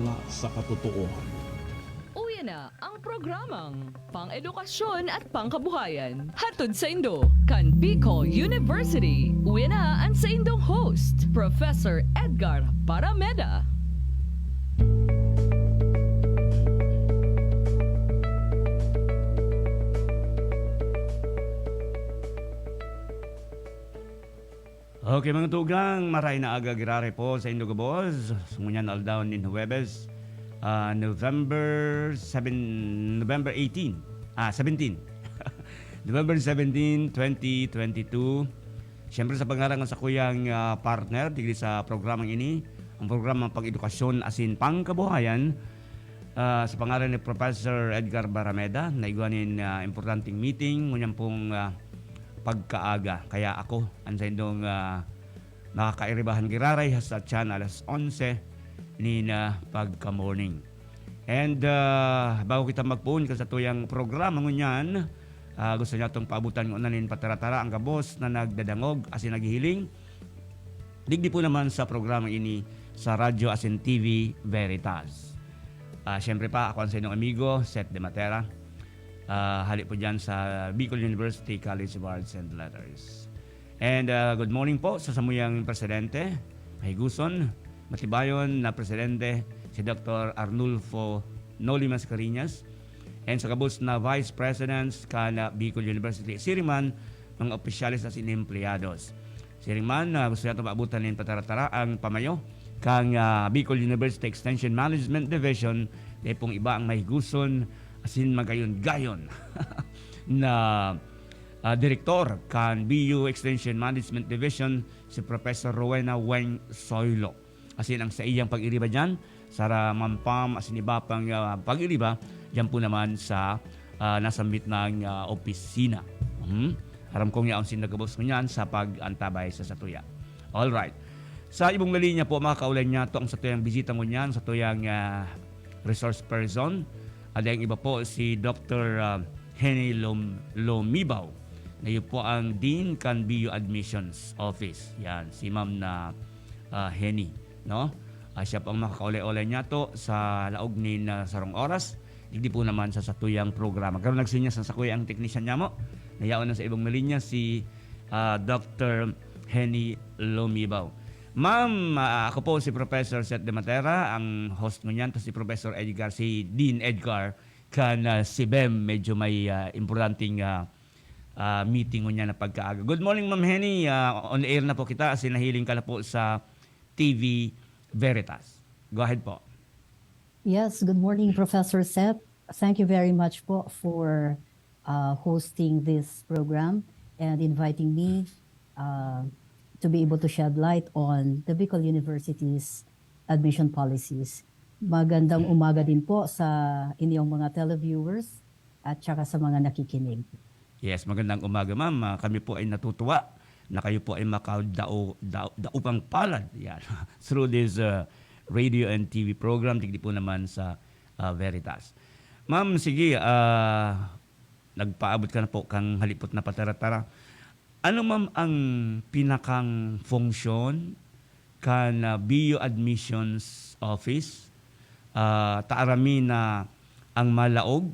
pagtitiwala sa katotohanan. Uwi na ang programang Pang-edukasyon at Pangkabuhayan. Hatod sa Indo, kan Bicol University. Uwi na ang sa Indong host, Professor Edgar Parameda. Okay mga tugang, maray na aga girare po sa Indo Gabos. Sumunyan aldaw in Huwebes, November 17. November 17, 2022. Siyempre sa pangalan sa kuyang partner, tigli sa programang ini, ang programang pag-edukasyon asin pangkabuhayan, sa pangalan ni Professor Edgar Barameda, na iguanin importanteng meeting, ngunyan pong pagkaaga. Kaya ako, ang sa indong nakakairibahan giraray sa tiyan alas 11 ni na pagka-morning. And bago kita magpuon ka sa tuyang programa ngunyan, gusto niya itong paabutan ng unanin pataratara ang kabos na nagdadangog asin naghihiling. Digdi po naman sa programa ini sa Radyo asin TV Veritas. Siyempre pa, ako ang sa inyong amigo, Seth De Matera. Halik po dyan sa Bicol University College of Arts and Letters. And good morning po sa samuyang presidente, Mahiguson, Matibayon na presidente, si Dr. Arnulfo Noli Mascareñas, and sa kabus na Vice Presidents kana Bicol University, Siriman, mga opisyalis at inimpleyados. Siriman, gusto natin maabutan ng pataratara ang pamayo kang Bicol University Extension Management Division, dahil pong iba ang Mahiguson, asin magayon-gayon na direktor kan BU Extension Management Division, si Professor Rowena Weng Soylo. Asin ang sa iyang pag-iriba dyan, sara mampam asin iba pang pag-iriba, dyan po naman sa nasambit ng opisina. Aram kong yaon sinagabos ko niyan sa pag-antabay sa satuya. Alright. Sa ibong linya po, makakaulan niya to ang satuyang bisita mo niyan, satuyang resource person. At yung iba po si Dr. Henny Lomibaw, na yun po ang Dean kan BU Admissions Office. Yan, si Ma'am na Henny. No? Siya po ang makakaulay-ulay niya to sa laog ni sarong oras. Hindi po naman sa satuyang programa. Karoon nagsinya sa sakuya ang technician niya mo. Nayaon na sa ibang malinya si Dr. Henny Lomibaw. Ma'am, ako po si Professor Seth De Matera, ang host mo niyan, si Professor Edgar, si Dean Edgar, kan si Bem, medyo may importanteng meeting mo niya na pagkaaga. Good morning, Ma'am Henny. On air na po kita, kasi nahiling ka na po sa TV Veritas. Go ahead po. Yes, good morning, Professor Seth. Thank you very much po for hosting this program and inviting me to be able to shed light on the Bicol University's admission policies. Magandang umaga din po sa inyong mga televiewers at saka sa mga nakikinig. Yes, magandang umaga, ma'am. Kami po ay natutuwa na kayo po ay makaupang palad yan, through this radio and TV program, digdi po naman sa Veritas. Ma'am, sige, nagpaabot ka na po kang halipot na pataratara. Ano ma'am ang pinakang function kan BU Admissions Office? Taarami na ang malaog,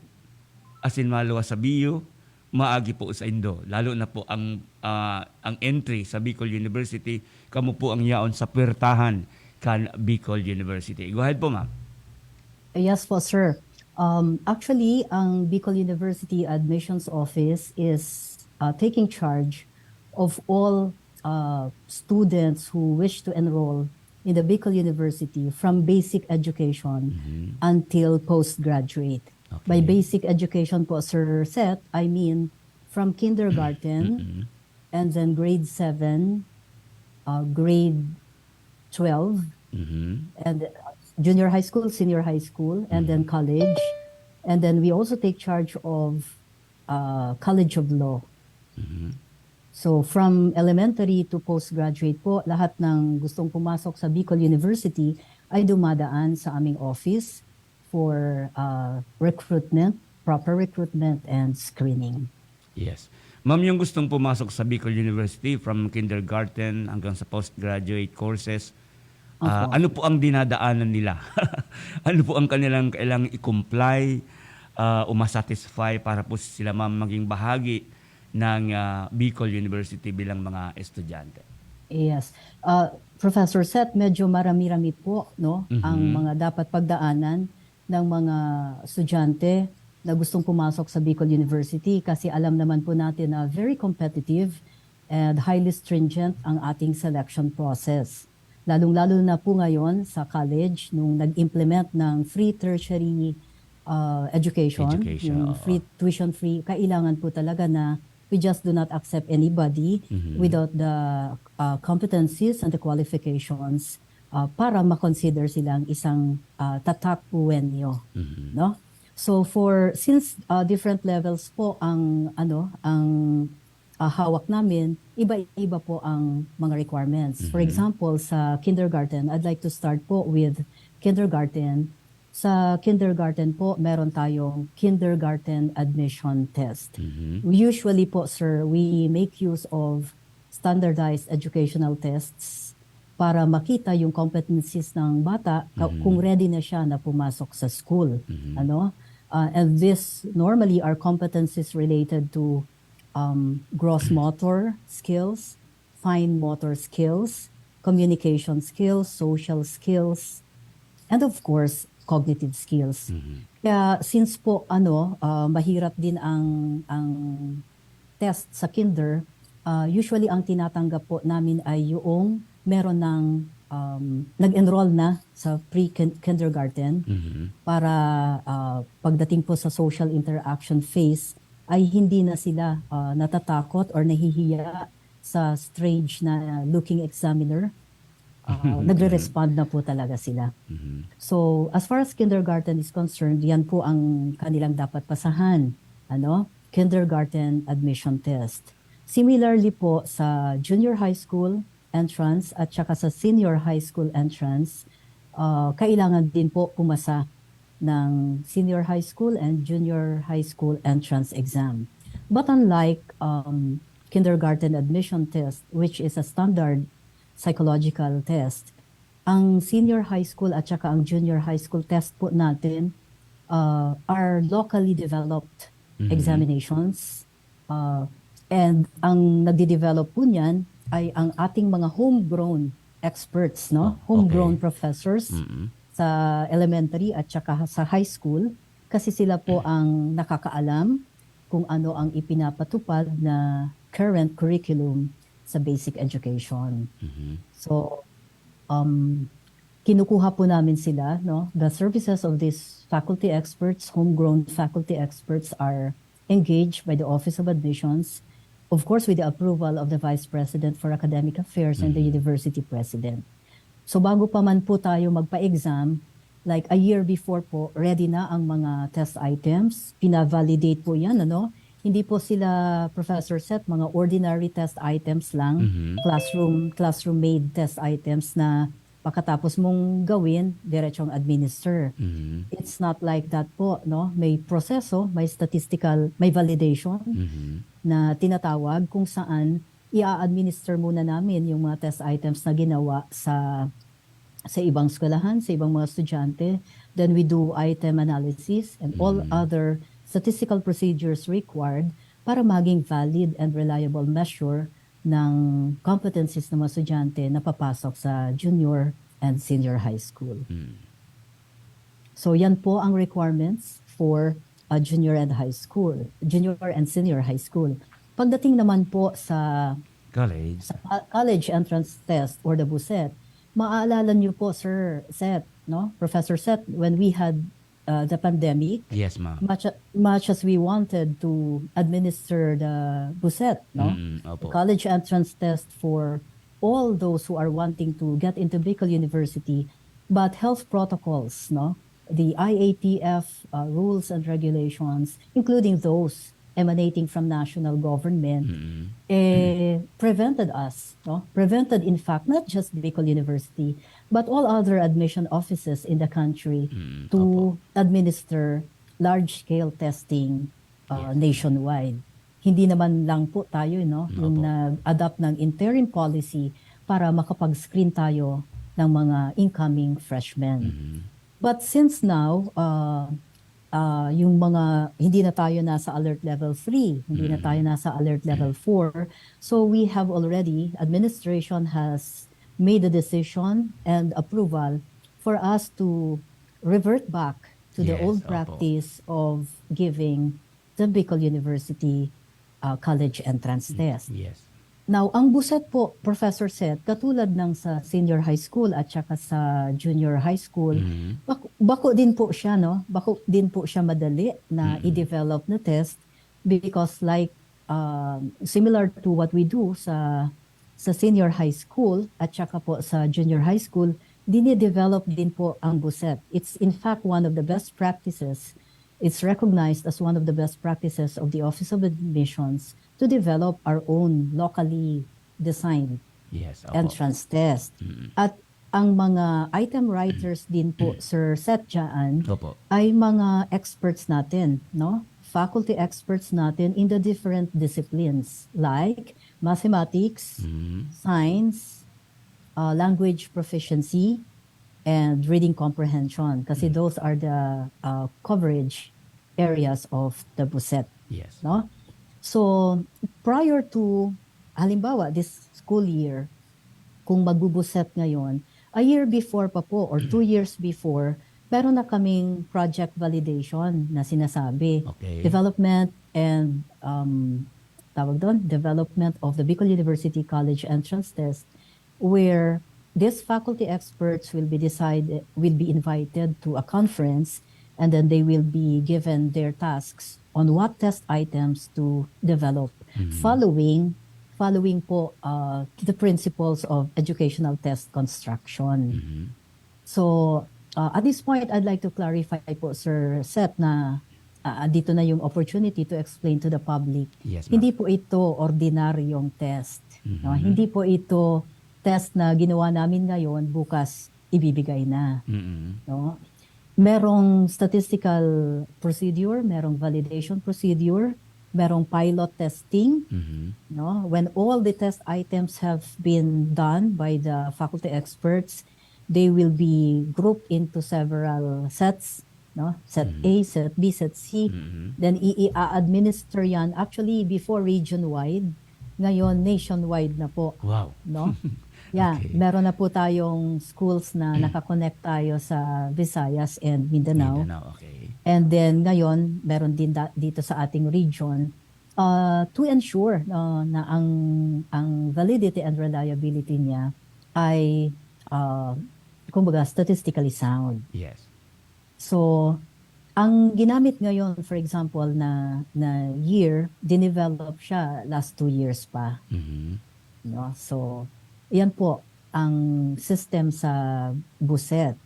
asin maluwa sa BU, maagi po sa Indo. Lalo na po ang entry sa Bicol University, kamo po ang yaon sa puwertahan kan Bicol University. Go ahead po, ma'am. Yes po, sir. Actually, ang Bicol University Admissions Office is taking charge of all students who wish to enroll in the Bicol University from basic education until postgraduate. Okay. By basic education po, Sir Seth, I mean from kindergarten and then grade 7, grade 12, and junior high school, senior high school, and then college. And then we also take charge of College of Law. So from elementary to postgraduate po, lahat ng gustong pumasok sa Bicol University ay dumadaan sa aming office for recruitment, proper recruitment and screening. Yes. Ma'am, yung gustong pumasok sa Bicol University from kindergarten hanggang sa postgraduate courses, ano po ang dinadaanan nila? Ano po ang kanilang kailangang i-comply o masatisfy para po sila maging bahagi ng Bicol University bilang mga estudyante? Yes. Professor Seth, medyo marami-rami po, no, ang mga dapat pagdaanan ng mga estudyante na gustong pumasok sa Bicol University kasi alam naman po natin na very competitive and highly stringent ang ating selection process. Lalong-lalo na po ngayon sa college nung nag-implement ng free tertiary education, yung free tuition free, kailangan po talaga na we just do not accept anybody without the competencies and the qualifications para ma-consider silang isang tatak puwenyo, no? So since different levels po ang hawak namin, iba-iba po ang mga requirements. For example, sa kindergarten, I'd like to start po with kindergarten. Sa kindergarten po, meron tayong kindergarten admission test. Usually po, sir, we make use of standardized educational tests para makita yung competencies ng bata kung ready na siya na pumasok sa school. And this normally are competencies related to gross motor skills, fine motor skills, communication skills, social skills, and of course, cognitive skills. Kaya since po mahirap din ang test sa kinder, usually ang tinatanggap po namin ay yung meron ng nag-enroll na sa pre-kindergarten para pagdating po sa social interaction phase ay hindi na sila natatakot or nahihiya sa stage na looking examiner. Nagre-respond na po talaga sila. So, as far as kindergarten is concerned, yan po ang kanilang dapat pasahan. Kindergarten admission test. Similarly po sa junior high school entrance at saka sa senior high school entrance, kailangan din po pumasa ng senior high school and junior high school entrance exam. But unlike kindergarten admission test, which is a standard psychological test, ang senior high school at saka ang junior high school test po natin are locally developed examinations. And ang nagde-develop po niyan ay ang ating mga homegrown experts, no? Homegrown professors sa elementary at saka sa high school kasi sila po ang nakakaalam kung ano ang ipinapatupad na current curriculum sa basic education. So, kinukuha po namin sila, no? The services of these faculty experts, homegrown faculty experts are engaged by the Office of Admissions, of course with the approval of the Vice President for Academic Affairs and the University President. So bago pa man po tayo magpa-exam, like a year before po, ready na ang mga test items. Pina-validate po yan, Hindi po sila, Professor Seth, mga ordinary test items lang, classroom-made test items na pagkatapos mong gawin, diretsong administer. It's not like that po, no? May proseso, may statistical, may validation na tinatawag kung saan i-administer muna namin yung mga test items na ginawa sa ibang eskwelahan, sa ibang mga estudyante. Then we do item analysis and all other statistical procedures required para maging valid and reliable measure ng competencies ng mga estudyante na papasok sa junior and senior high school. So yan po ang requirements for junior and senior high school. Pagdating naman po sa college entrance test or the BUSET, maaalala niyo po, Sir Seth, no? Professor Seth, when we had the pandemic, yes, ma'am. Much as we wanted to administer the BUSET, no? College entrance test for all those who are wanting to get into Bicol University, but health protocols, no? The IATF rules and regulations, including those emanating from national government, prevented us, no? Prevented, in fact, not just Bicol University, but all other admission offices in the country to administer large-scale testing nationwide. Hindi naman lang po tayo, no? Yung nag-adapt ng interim policy para makapag-screen tayo ng mga incoming freshmen. But since now, yung mga, hindi na tayo nasa alert level 3, hindi na tayo nasa alert level 4. So we have already, administration has made a decision and approval for us to revert back to the Yes, old opo. practice of giving the Bicol University college entrance test. Yes. Now, ang buset po, Professor Seth, katulad ng sa senior high school at saka sa junior high school, bako din po siya, no? Bako din po siya madali na i-develop na test because like similar to what we do sa senior high school at saka po sa junior high school, dinidevelop din po ang buset. It's in fact one of the best practices. It's recognized as one of the best practices of the Office of Admissions to develop our own locally designed Yes, opo. entrance test. At ang mga item writers din po, Sir Seth Jaan, Opo. ay mga experts natin, no? Faculty experts natin in the different disciplines like mathematics, science, language proficiency, and reading comprehension. Kasi those are the coverage areas of the BUSET. Yes. No? So, prior to, halimbawa, this school year, kung magbubuset ngayon, a year before pa po or 2 years before, meron na kaming project validation na sinasabi. Okay. Development and, tawag doon, development of the Bicol University College Entrance Test, where these faculty experts will be invited to a conference, and then they will be given their tasks on what test items to develop following po the principles of educational test construction. So at this point, I'd like to clarify po, Sir Seth, na dito na yung opportunity to explain to the public. Yes, ma'am. Hindi po ito ordinaryong test. No? Hindi po ito test na ginawa namin ngayon, bukas ibibigay na. No? Merong statistical procedure, merong validation procedure, merong pilot testing. No? When all the test items have been done by the faculty experts, they will be grouped into several sets. No? Set A, Set B, Set C. Then i-administer yan actually before region-wide. Ngayon, nationwide na po. Wow. No? Yeah, Okay. meron na po tayong schools na nakakonect tayo sa Visayas and Mindanao. Mindanao, okay. And then ngayon, meron din dito sa ating region to ensure na ang validity and reliability niya ay kumbaga statistically sound. Yes. So, ang ginamit ngayon, for example, na year, dinevelop siya last 2 years pa. No? So, yan po ang system sa BUSET.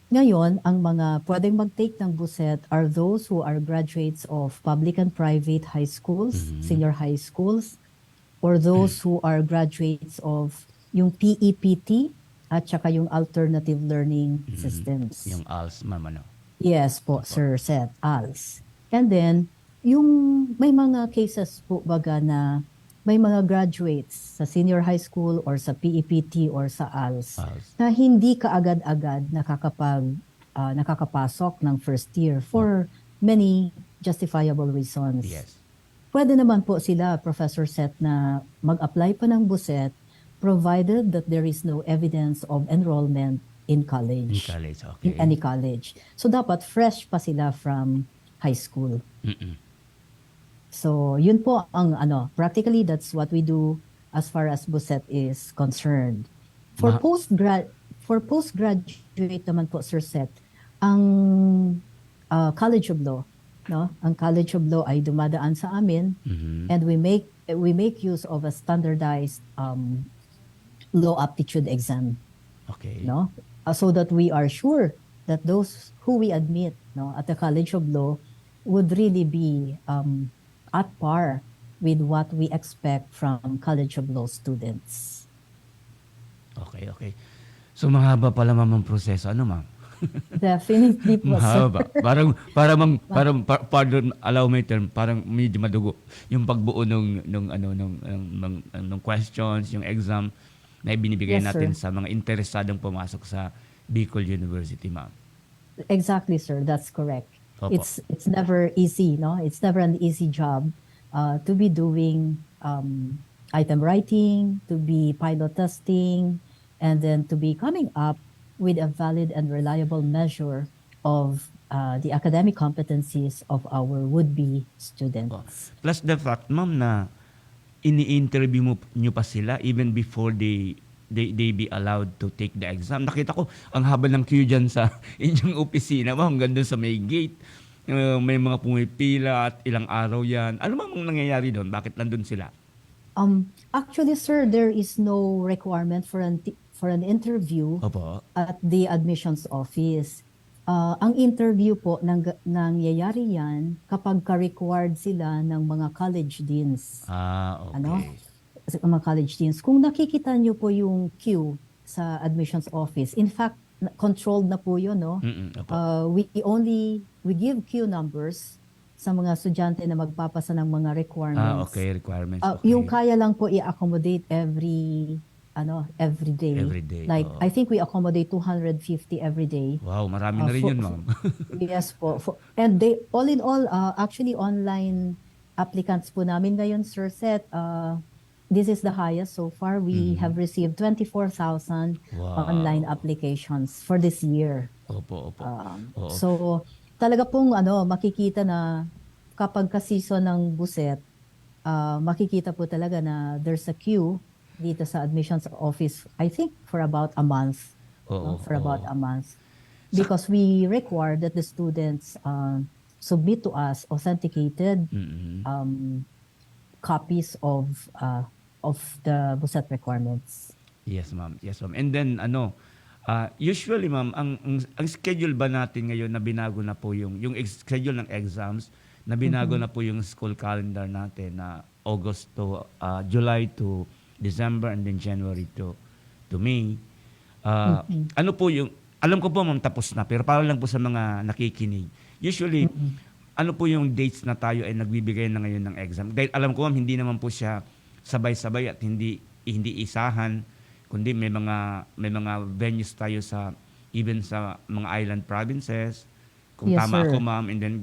Ngayon, ang mga pwedeng mag-take ng BUSET are those who are graduates of public and private high schools, senior high schools, or those who are graduates of yung PEPT at saka yung alternative learning systems. Yung ALS, ma'am, ano? Yes po, Sir Seth, ALS. And then, yung may mga cases po baga na may mga graduates sa senior high school or sa PEPT or sa ALS na hindi kaagad-agad nakakapasok ng first year for many justifiable reasons. Yes. Pwede naman po sila, Professor Seth, na mag-apply pa ng BUSET provided that there is no evidence of enrollment in college. In college, okay. In any college. So dapat fresh pa sila from high school. So yun po ang practically that's what we do as far as BUSET is concerned. For postgraduate naman po, Sir Seth, ang College of Law, no? Ang College of Law ay dumadaan sa amin and we make use of a standardized law aptitude exam. Okay. No? So that we are sure that those who we admit, no, at the College of Law would really be at par with what we expect from College of Law students. Okay, okay. So mahaba pala, ma'am, ang proseso. Ano, ma'am? Definitely po, sir. Mahaba. Parang pardon, allow my term, parang medyo madugo yung pagbuo ng questions, yung exam na ibinibigay Yes, natin sir. sa mga interesadong pumasok sa Bicol University, ma'am. Exactly, sir. That's correct. Opo. It's never easy, no? It's never an easy job to be doing item writing, to be pilot testing, and then to be coming up with a valid and reliable measure of the academic competencies of our would-be students. Plus the fact, ma'am, na ini-interview mo nyo pa sila even before they be allowed to take the exam. Nakita ko, ang haba ng queue dyan sa inyong opisina, ma'am, hanggang doon sa may gate. May mga pumipila at ilang araw yan. Ano bang nangyayari doon? Bakit nandun sila? Actually, sir, there is no requirement for an interview Opo. at the admissions office. Ang interview po nangyayari yan kapag ka-required sila ng mga college deans. Okay. Ano? Mga college deans. Kung nakikita nyo po yung queue sa admissions office, in fact, controlled na po yun, no? Opo. We give queue numbers sa mga estudyante na magpapasa ng mga requirements. Okay. Requirements. Okay. Yung kaya lang po i-accommodate every day. Every day, Like, oo. I think we accommodate 250 every day. Wow, marami na rin yun, ma'am. Yes po. And they, all in all, actually online applicants po namin ngayon, Sir Seth, this is the highest so far. We have received 24,000 Wow. online applications for this year. Opo. Oo. So, talaga pong makikita na kapag ka-season ng buset, makikita po talaga na there's a queue dito sa admissions office, I think for about a month. Oo, For about a month. Because we require that the students submit to us authenticated copies of the buset requirements. Yes, ma'am. And then usually, ma'am, ang schedule ba natin ngayon na binago na po yung schedule ng exams na binago na po yung school calendar natin na August to July to December and then January to May. Ano po yung, alam ko po, ma'am, tapos na, pero para lang po sa mga nakikinig. Usually, ano po yung dates na tayo ay nagbibigay na ngayon ng exam? Dahil alam ko, ma'am, hindi naman po siya sabay-sabay at hindi isahan, kundi may mga venues tayo even sa mga island provinces. Kung Yes, tama sir. ako, ma'am, and then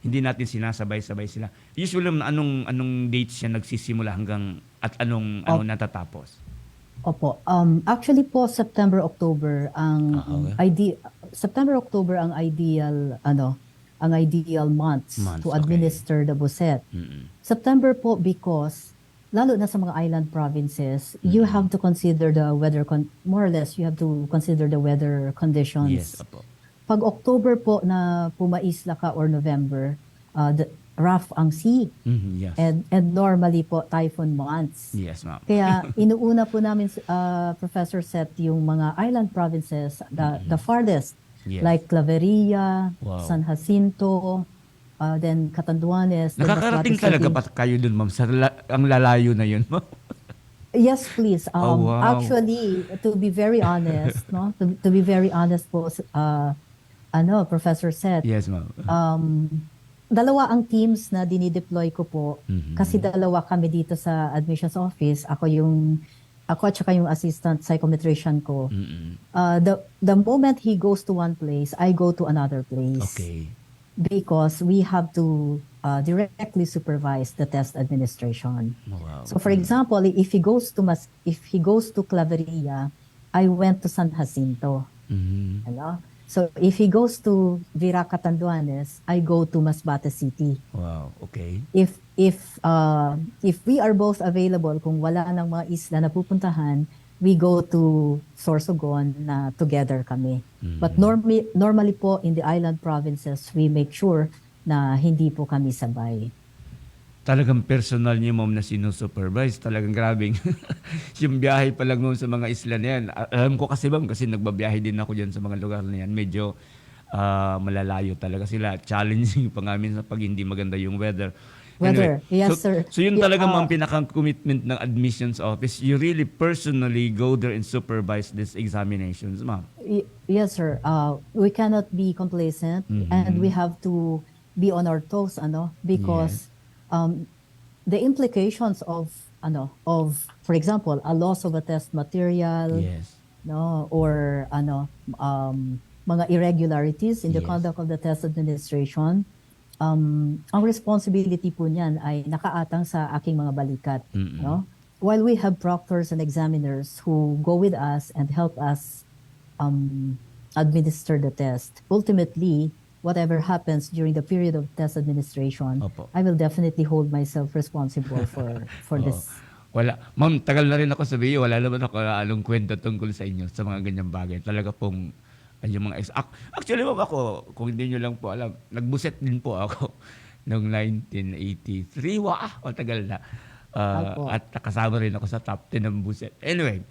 hindi natin sinasabay-sabay sila. Usually, anong dates siya nagsisimula hanggang at anong natatapos? Opo. Actually po September October ang September October ang ideal months to administer the buset. September po because lalo na sa mga island provinces, you have to consider the weather more or less you have to consider the weather conditions. Yes, opo. Pag October po na pumaisla ka or November, rough ang sea. Yes. And normally po typhoon months. Yes, ma'am. Kaya inuuna po namin Professor Seth yung mga island provinces, the farthest, Yes. like Claveria, Wow. San Jacinto, then Catanduanes. then Nakakarating Masbate talaga City. pa kayo dun, ma'am, ang lalayo na yun, ma'am. Yes, please. Oh, wow. Actually, to be very honest, no, to be very honest po, Professor Seth, Yes, ma'am. dalawa ang teams na dinideploy ko po kasi dalawa kami dito sa admissions office. Ako at saka yung assistant psychometrician ko. The moment he goes to one place, I go to another place. Okay. Because we have to directly supervise the test administration. Wow. So for example, if he goes to Claveria, I went to San Jacinto. Ano? So if he goes to Vira Catanduanes, I go to Masbate City. Wow, okay. If we are both available, kung wala nang mga isla na pupuntahan, we go to Sorsogon na together kami. But normally po in the island provinces, we make sure na hindi po kami sabay. Talagang personal niyo, ma'am, na sinusupervise. Talagang grabing. Yung biyahe pa lang, ma'am, sa mga isla na yan. Alam ko kasi, ma'am, kasi nagbabiyahe din ako dyan sa mga lugar na yan. Medyo malalayo talaga sila. Challenging pa ngamin sa pag hindi maganda yung weather. Weather, yes, sir. So yun Yeah, talaga, ma'am, pinakang commitment ng admissions office. You really personally go there and supervise these examinations, ma'am. Yes, sir. We cannot be complacent and we have to be on our toes, because the implications of for example, a loss of a test material, Yes. or mga irregularities in the Yes. conduct of the test administration, ang responsibility po niyan ay nakaatang sa aking mga balikat. Mm-mm. No? While we have proctors and examiners who go with us and help us administer the test, ultimately, whatever happens during the period of test administration, Opo. I will definitely hold myself responsible for Oo. this. Wala. Ma'am, tagal na rin ako sa BU. Wala naman ako anong kwento tungkol sa inyo sa mga ganyang bagay. Talaga pong yung mga actually, ma'am, ako, kung hindi nyo lang po alam, nagbuset din po ako noong 1983. Matagal na. Opo. At nakasama rin ako sa top 10 ng buset. Anyway,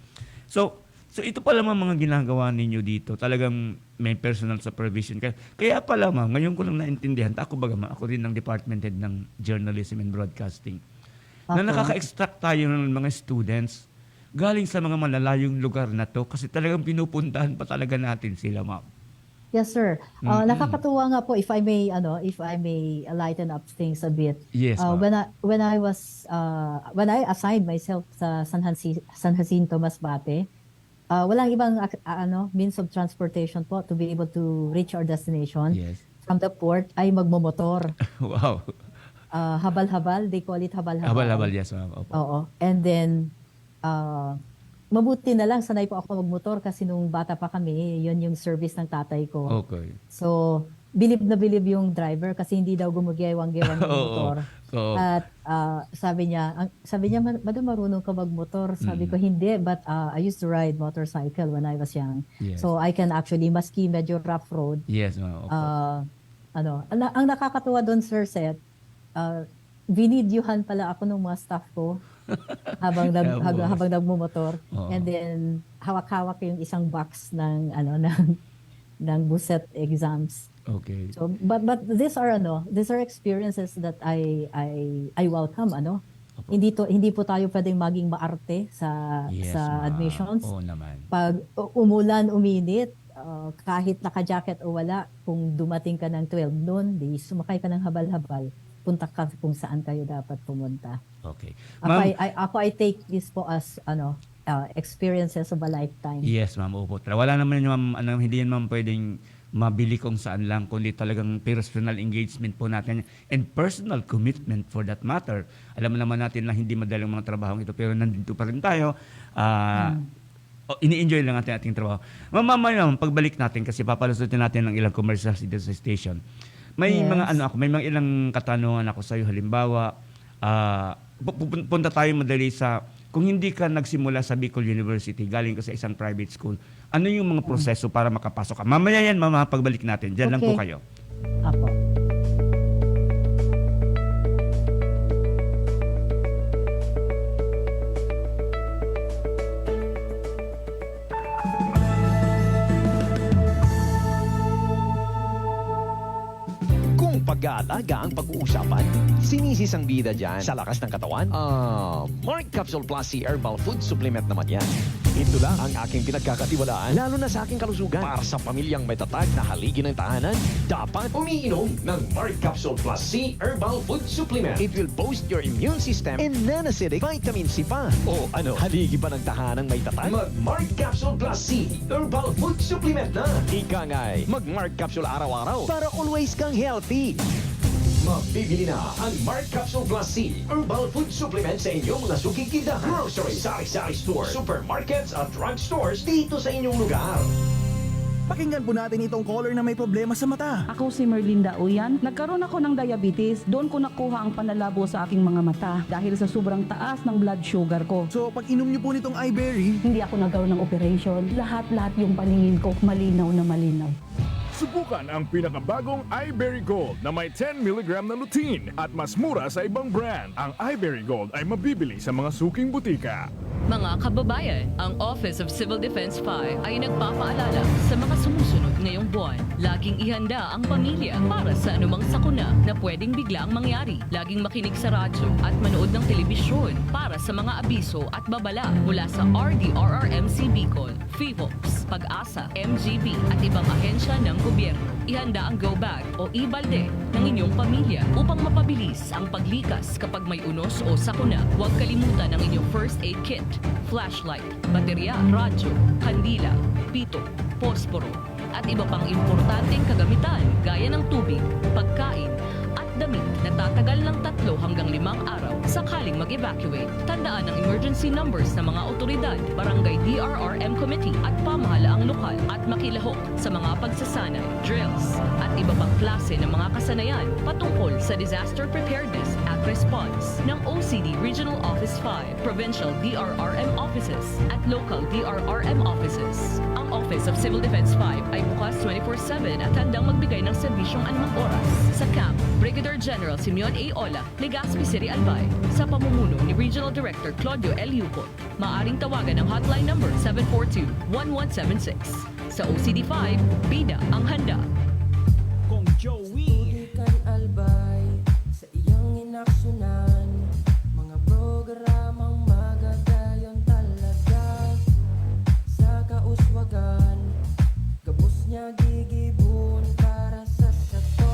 so ito pala mga ginagawa ninyo dito. Talagang may personal supervision. Kaya pala, ma'am, ngayon ko lang naintindihan. Ako rin ng Department Head ng Journalism and Broadcasting. Na Opo. nakaka-extract tayo ng mga students galing sa mga malalayong lugar na to kasi talagang pinupuntahan pa talaga natin sila, ma'am. Yes, sir. Mm-mm. Nakakatuwa nga po if I may lighten up things a bit. Yes, ma'am. When I assigned myself sa San Jacinto Masbate, walang ibang means of transportation po to be able to reach our destination. Yes. From the port ay magmomotor. Wow. Habal-habal, they call it habal-habal. Habal-habal, yes, ma'am. Opo. Oo. And then, mabuti na lang, sanay po ako magmotor kasi nung bata pa kami, yun yung service ng tatay ko. Okay. So, bilib na bilib yung driver kasi hindi daw gumagewang-gewang yung Oo. motor. Oo. At sabi niya, madam, marunong ka magmotor. Sabi ko, hindi, but I used to ride motorcycle when I was young. Yes. So, I can actually, maski medyo rough road, Yes, ma'am. Opo. ang nakakatuwa doon, Sir Seth, binidyuhan pala ako ng mga staff ko habang Yeah, boss. nagmumotor. Oo. And then hawak-hawak yung isang box ng ng buset exams. Okay. So but these are experiences that I welcome Opo. Hindi po tayo pwedeng maging maarte sa Yes, sa ma'am. admissions. Oo naman. Pag umulan, uminit, kahit naka-jacket o wala, kung dumating ka ng 12 noon, di sumakay ka ng habal-habal, punta ka kung saan kayo dapat pumunta. Okay. Ako I take this po as experiences of a lifetime. Yes, ma'am. Opo. Wala naman yun, ma'am, hindi yan, ma'am, pwedeng mabili kung saan lang, kundi talagang personal engagement po natin and personal commitment for that matter. Alam mo naman natin na hindi madaling mga trabahong ito, pero nandito pa rin tayo. Ini-enjoy lang natin ating trabaho. Mamaya, pagbalik natin, kasi papalusutin natin ng ilang commercials dito sa station. May Yes. may mga ilang katanungan ako sa iyo. Halimbawa, punta tayo madali sa, kung hindi ka nagsimula sa Bicol University, galing ka sa isang private school, ano yung mga proseso para makapasok ka? Mamaya yan, mama, pagbalik natin. Diyan lang po Okay. kayo. Apo. Kung pag-aalaga ang pag-uusapan, sinisisang bida dyan sa lakas ng katawan. Mark Capsule Plus C Herbal Food Supplement naman yan. Ito lang ang aking pinagkakatiwalaan, lalo na sa aking kalusugan. Para sa pamilyang may tatag na haligi ng tahanan, dapat umiinom ng Mark Capsule Plus C Herbal Food Supplement. It will boost your immune system and non-acidic vitamin C pa. O haligi pa ng tahanang may tatag? Mag-Mark Capsule Plus C Herbal Food Supplement na. Ika nga'y mag-Mark Capsule araw-araw para always kang healthy. Mabibili na ang Mark Capsule Plus C Herbal Food Supplement sa inyong mga suking tindahan, grocery, sari-sari store, supermarkets at drugstores dito sa inyong lugar. Pakinggan po natin itong caller na may problema sa mata. Ako si Merlinda Uyan. Nagkaroon ako ng diabetes. Doon ko nakuha ang panlalabo sa aking mga mata dahil sa sobrang taas ng blood sugar ko. So pag inom niyo po nitong iBerry, Hindi ako nagkaroon ng operation. Lahat-lahat yung paningin ko malinaw na malinaw. Subukan ang pinakabagong iBerry Gold na may 10 mg na lutein at mas mura sa ibang brand. Ang iBerry Gold ay mabibili sa mga suking butika. Mga kababayan, ang Office of Civil Defense 5 ay nagpapaalala sa mga sumusunod ngayong buwan. Laging ihanda ang pamilya para sa anumang sakuna na pwedeng biglang mangyari. Laging makinig sa radyo at manood ng telebisyon para sa mga abiso at babala mula sa RDRRMC Bicol, FIVOLS, Pag-asa, MGB at ibang ahensya ng gobyerno. Ihanda ang go bag o e-balde ng inyong pamilya upang mapabilis ang paglikas kapag may unos o sakuna. Huwag kalimutan ang inyong first aid kit, flashlight, baterya, radyo, kandila, pito, posporo, at iba pang importanteng kagamitan gaya ng tubig, pagkain, at damit na tatagal ng 3 hanggang 5 araw sakaling mag-evacuate. Tandaan ang emergency numbers ng mga otoridad, barangay DRRM committee at pamahalaang lokal at makilahok sa mga pagsasanay, drills at iba pang klase ng mga kasanayan patungkol sa disaster preparedness at response ng OCD Regional Office 5, Provincial DRRM offices at local DRRM offices. Ang Office of Civil Defense 5 ay bukas 24/7 at handang magbigay ng serbisyong anumang oras. Sa camp, Brigadier General Simeon A. Ola, Legazpi City, Albay, sa pamumuno ni Regional Director Claudio L. Yucot. Maaring tawagan ang hotline number 742-1176. Sa OCD5, bida ang handa. Kong Joey. Tudikan albay sa iyang inaksyonan, mga programang magagayon talaga. Sa kauswagan, gabos niya gigibon para sa sato.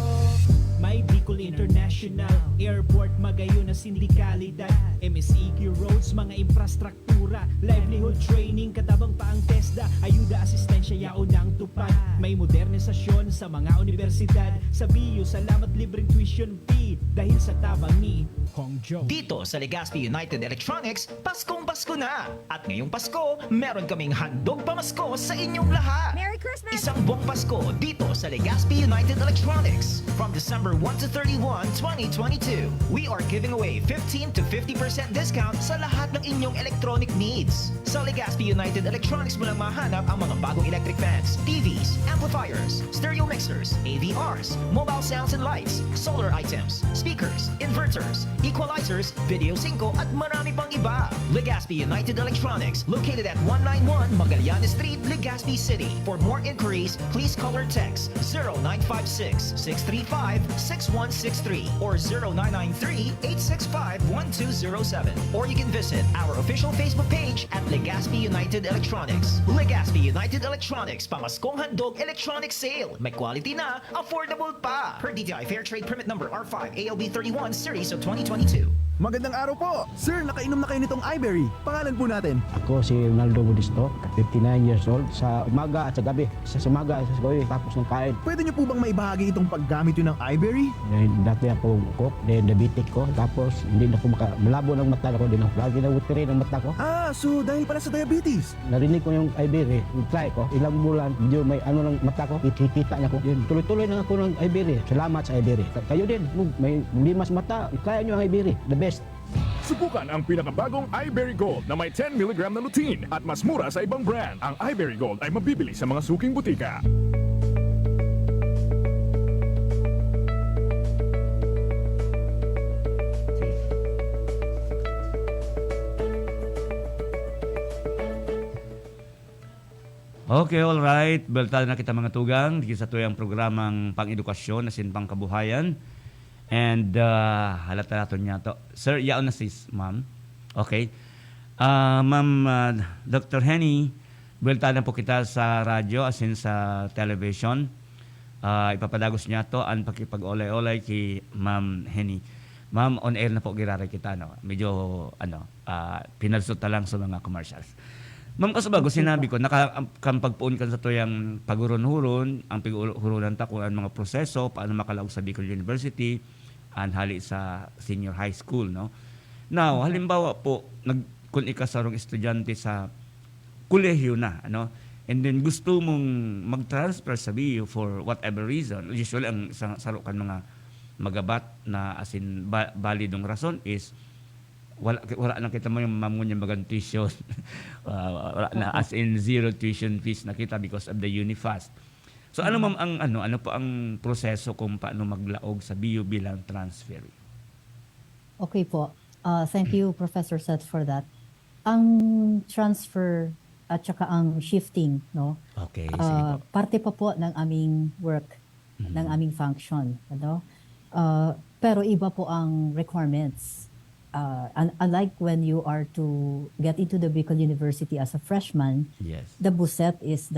May Bicol International Airport, magayon na sindikalidad, MSEQ roads, mga infrastruktura, livelihood training, katabang pa ang TESDA, ayuda, asistensya, yaon ng tupad. May modernisasyon sa mga universidad, sa BU, salamat libreng tuition fee, dahil sa tabang ni Kong Joe. Dito sa Legazpi United Electronics, Paskong Pasko na! At ngayong Pasko, meron kaming handog pamasko sa inyong lahat! Merry Christmas! Isang buong Pasko dito sa Legazpi United Electronics. From December 1 to 31, 2022, we are giving away 15 to 50% discount sa lahat ng inyong electronic needs. Sa Legazpi United Electronics mo lang mahanap ang mga bagong electric fans, TVs, amplifiers, stereo mixers, AVRs, mobile sounds and lights, solar items, speakers, inverters, equalizers, video 5 at marami pang iba. Legazpi United Electronics, located at 191 Magallanes Street, Legazpi City. For more inquiries, please call or text 0956-635-6163 or 0993-865-1207. Or you can visit our official Facebook page at Legazpi United Electronics. Legazpi United Electronics, pamaskong handog electronic sale. May quality na, affordable pa. Per DTI Fair Trade Permit Number R5 ALB 31 Series of 2022. Magandang araw po. Sir, nakainom na kayo nitong iBerry. Pangalan po natin. Ako si Ronaldo Budisto, 59 years old. Sa umaga at sa gabi. Sa umaga at sa gabi, tapos ng kain. Pwede niyo po bang maibahagi itong paggamit yun ng iBerry? Dati ako cook, then diabetic ko. Tapos hindi na ako malabo ng mata ko. Lagi na watery ng mata ko. Ah, so dahil pala sa diabetes. Narinig ko yung Iberry, try ko. Ilang bulan, medyo may ano ng mata ko, ikikita niya ko. Yun, tuloy-tuloy na ako ng Iberry. Salamat sa Iberry. Kayo din, may limas mata, try nyo ang Iberry. The best. Subukan ang pinakabagong iBerry Gold na may 10 mg na lutein at mas mura sa ibang brand. Ang iBerry Gold ay mabibili sa mga suking butika. Okay, all right. Baltado na kita mga tugang. Di sa tuyang programang pang-edukasyon asin pang-kabuhayan. And halata natin niya to. Sir, yaon na sis, ma'am. Okay. Ma'am Dr. Henny, baltado na po kita sa radyo asin sa television. Ipapadagos niya to ang pakipag-olay-olay kay Ma'am Henny. Ma'am, on air na po giraray kita. No? Medyo pinalsot na lang sa mga commercials. Ma'am, kasabago sinabi ko, nakakampagpuon ka sa tuyang pagurun-huron, ang pagurun-huron ta kung ang mga proseso, paano makalaog sa Bicol University, and hali sa senior high school. No? Now, halimbawa po, kung ikasarong estudyante sa kolehiyo na, ano, and then gusto mong mag-transfer sa BU for whatever reason, usually ang sarukan mga magabat na asin validong rason is wala na kita mo yung mamunyang magang tuition. Wala na, as in zero tuition fees na kita because of the Unifast. So ano ma'am ang ano po ang proseso kung paano maglaog sa BU bilang transfer? Okay po. Thank you, Professor Seth, for that. Ang transfer at saka ang shifting, no? Okay, sige po. Parte pa po ng aming work, ng aming function, ano? Pero iba po ang requirements. Unlike when you are to get into the Bicol University as a freshman, yes, the BUSET is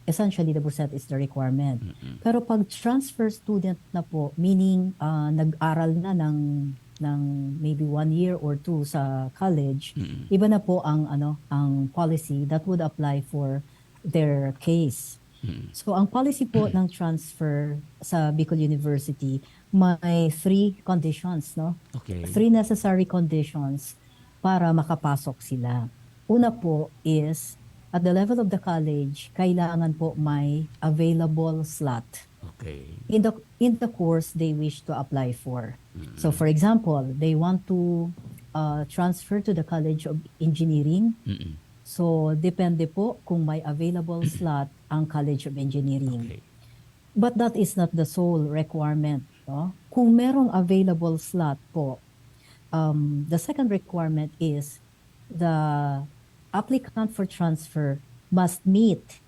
essentially the BUSET is the requirement. Pero pag transfer student na po, meaning nag-aral na ng maybe 1 year or 2 sa college, iba na po ang policy that would apply for their case. So ang policy po ng transfer sa Bicol University may 3 conditions, no? Okay. 3 necessary conditions para makapasok sila. Una po is at the level of the college, kailangan po may available slot Okay. in the course they wish to apply for. So for example, they want to transfer to the College of Engineering. Mm-mm. So depende po kung may available slot ang College of Engineering. Okay. But that is not the sole requirement. No? Kung merong available slot po, the second requirement is the applicant for transfer must meet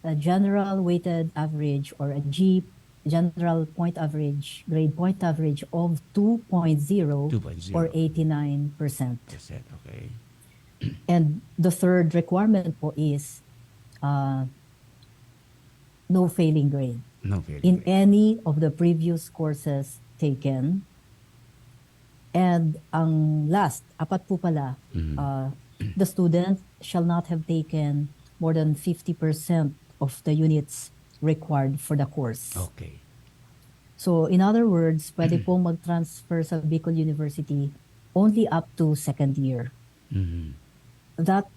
a general weighted average or a general point average, grade point average of 2.0 2.0. or 89%. That's it. Okay. And the third requirement po is no failing grade No very in good. any of the previous courses taken. And ang last, 4 po pala, the student shall not have taken more than 50% of the units required for the course. Okay. So in other words, pwede pong mag-transfer sa Bicol University only up to second year. Mhm. That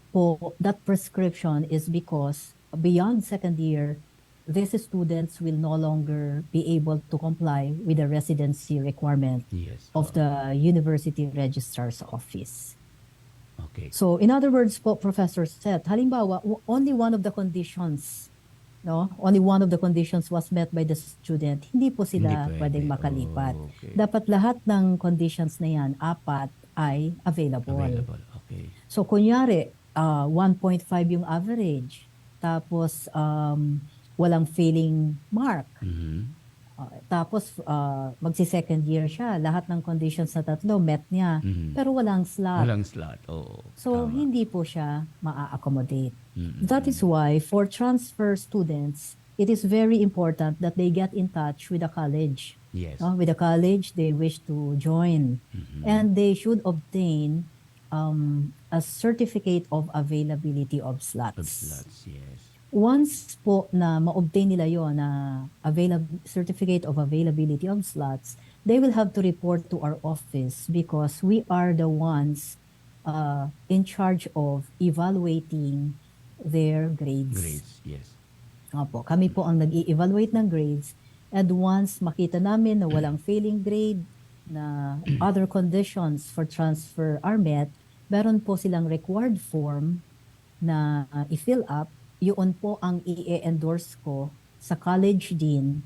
prescription is because beyond second year, these students will no longer be able to comply with the residency requirement Yes. of the University Registrar's Office. Okay. So in other words po, Professor Seth, halimbawa, only one of the conditions, only one of the conditions was met by the student, hindi po sila Hindi pwede. pwedeng makalipat. Oh, okay. Dapat lahat ng conditions na yan, 4 ay available. Available. Okay. So kunyari, 1.5 yung average, tapos walang failing mark. Mhm. Tapos magsi-second year siya, lahat ng conditions na 3 met niya, Mhm. pero walang slot. Walang slot. Oo. So tama. hindi po siya maa-accommodate. Mhm. That is why for transfer students, it is very important that they get in touch with the college. Yes. With the college they wish to join. Mhm. And they should obtain a certificate of availability of slots. Of slots. Yes. Once po na ma-obtain nila yon na certificate of availability of slots, they will have to report to our office because we are the ones in charge of evaluating their grades. Grades. Yes. Opo, kami po ang nag-i-evaluate ng grades, and once makita namin na walang failing grade, na other conditions for transfer are met, meron po silang required form na i-fill up. Yun po ang i-endorse ko sa college dean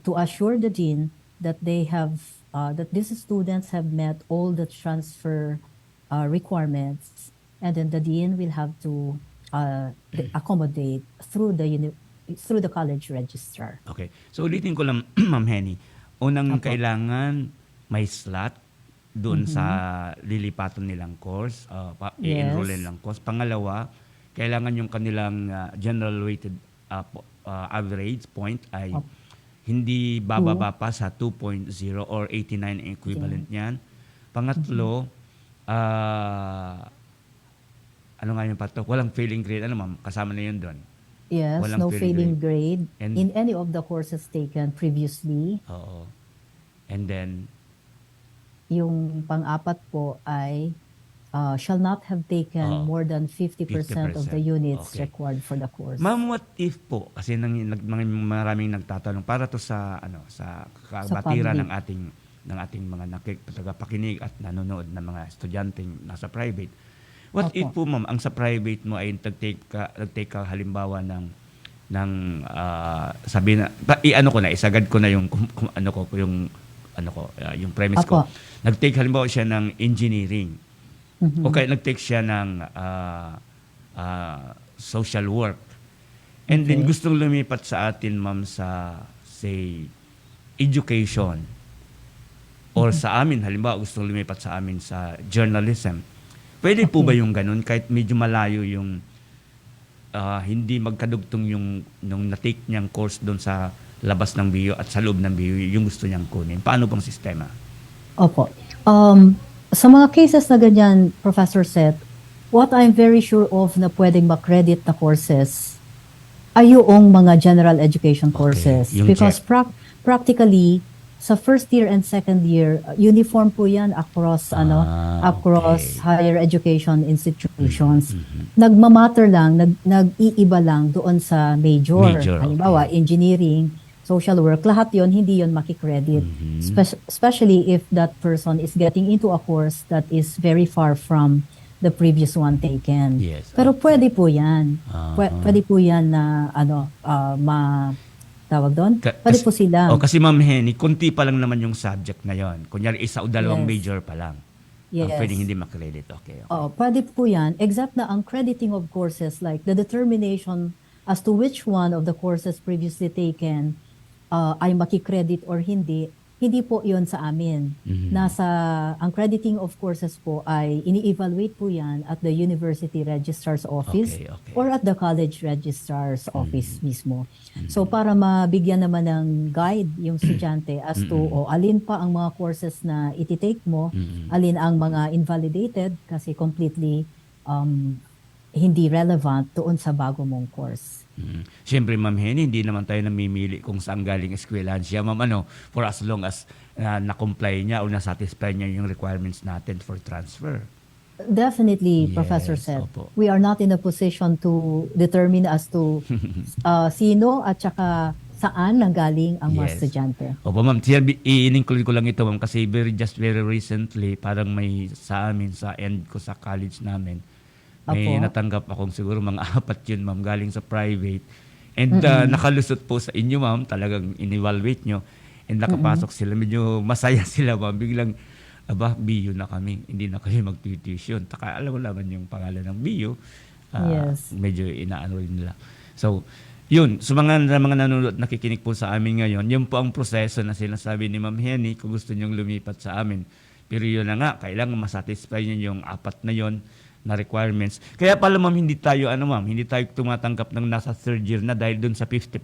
to assure the dean that they have that these students have met all the transfer requirements, and then the dean will have to accommodate through the college registrar. Okay. So ulitin ko lang, Ma'am Henny. Unang Apo. kailangan may slot doon sa lilipatan nilang course, i-enroll Yes. nilang course. Pangalawa, kailangan yung kanilang general weighted average point ay Apo. hindi bababa pa sa 2.0 or 89 ang equivalent niyan. Pangatlo, ano nga yung pato? Walang failing grade. Ano ma'am? Kasama na yun doon. Yes, Walang no failing failing grade And- in any of the courses taken previously. Oo. And then, Yung pang-apat po ay shall not have taken Oo. more than 50% of the 50%. units Okay. required for the course. ma'am, what if po? Kasi maraming nagtatanong para to sa sa kabatiran ng public. ating mga tagapakinig at nanonood na mga estudyanteng nasa private. What Opo. if po ma'am, ang sa private mo ay nag-take ka halimbawa ng sabi na isagad ko na yung yung premise ko. Opo. Nag-take halimbawa siya ng engineering. Mhm. Okay, nag-take siya ng social work. And then Okay. gustong lumipat sa atin ma'am sa say education. Or sa amin halimbawa gustong lumipat sa amin sa journalism. Pwede po Okay. ba yung ganun kahit medyo malayo yung hindi magkadugtong yung nung na-take niyang course doon sa labas ng BU at sa loob ng BU yung gusto niyang kunin? Paano pang sistema? Opo. Sa mga cases na ganyan, Professor Seth, what I'm very sure of na pwedeng makredit na courses ay yung mga general education courses. yung Because practically, sa first year and second year, uniform po yan across across higher education institutions. Nagmamatter lang, nag-iiba lang doon sa major. Halimbawa, engineering, social work, lahat yon hindi yon makikredit. Especially if that person is getting into a course that is very far from the previous one taken. Yes. Pero pwede po yan. Pwede po yan na tawag doon? Pwede po sila. Kasi Ma'am Henny, kunti pa lang naman yung subject na yon. Kunyari, isa o dalawang major pa lang. Yes. Pwedeng hindi makredit. Okay. Pwede po yan. Except na ang crediting of courses, like the determination as to which one of the courses previously taken ay makikredit or hindi, hindi po yon sa amin. Ang crediting of courses po ay ini-evaluate po yan at the University Registrar's Office or at the College Registrar's Office mismo. So para mabigyan naman ng guide yung estudyante as to alin pa ang mga courses na iti-take mo, alin ang mga invalidated kasi completely hindi relevant doon sa bago mong course. Siyempre, Ma'am Henny, hindi naman tayo namimili kung saan galing eskwelahan siya, Ma'am, for as long as na-comply niya o na-satisfy niya yung requirements natin for transfer. Definitely, Yes, Professor Seth. opo. We are not in a position to determine as to sino at saka saan nanggaling ang mga Yes. estudyante. Opo, Ma'am. I-include ko lang ito, Ma'am, kasi very recently, parang may sa amin, sa end ko sa college namin, may Opo. natanggap akong siguro mga 4 yun, Ma'am, galing sa private. And nakalusot po sa inyo, Ma'am, talagang in-evaluate nyo. And nakapasok sila, medyo masaya sila, Ma'am. Biglang, BU na kami. Hindi na kami mag-tuition. Taka, alam mo naman yung pangalan ng BU. Yes. Medyo inaano rin nila. So, yun. So, mga nanonood, nakikinig po sa amin ngayon, yun po ang proseso na sinasabi ni Ma'am Henny kung gusto nyong lumipat sa amin. Pero yun na nga, kailangan masatisfy nyo yung 4 na yon na requirements. Kaya pala, Ma'am, hindi tayo tumatanggap ng nasa third year na dahil dun sa 50%.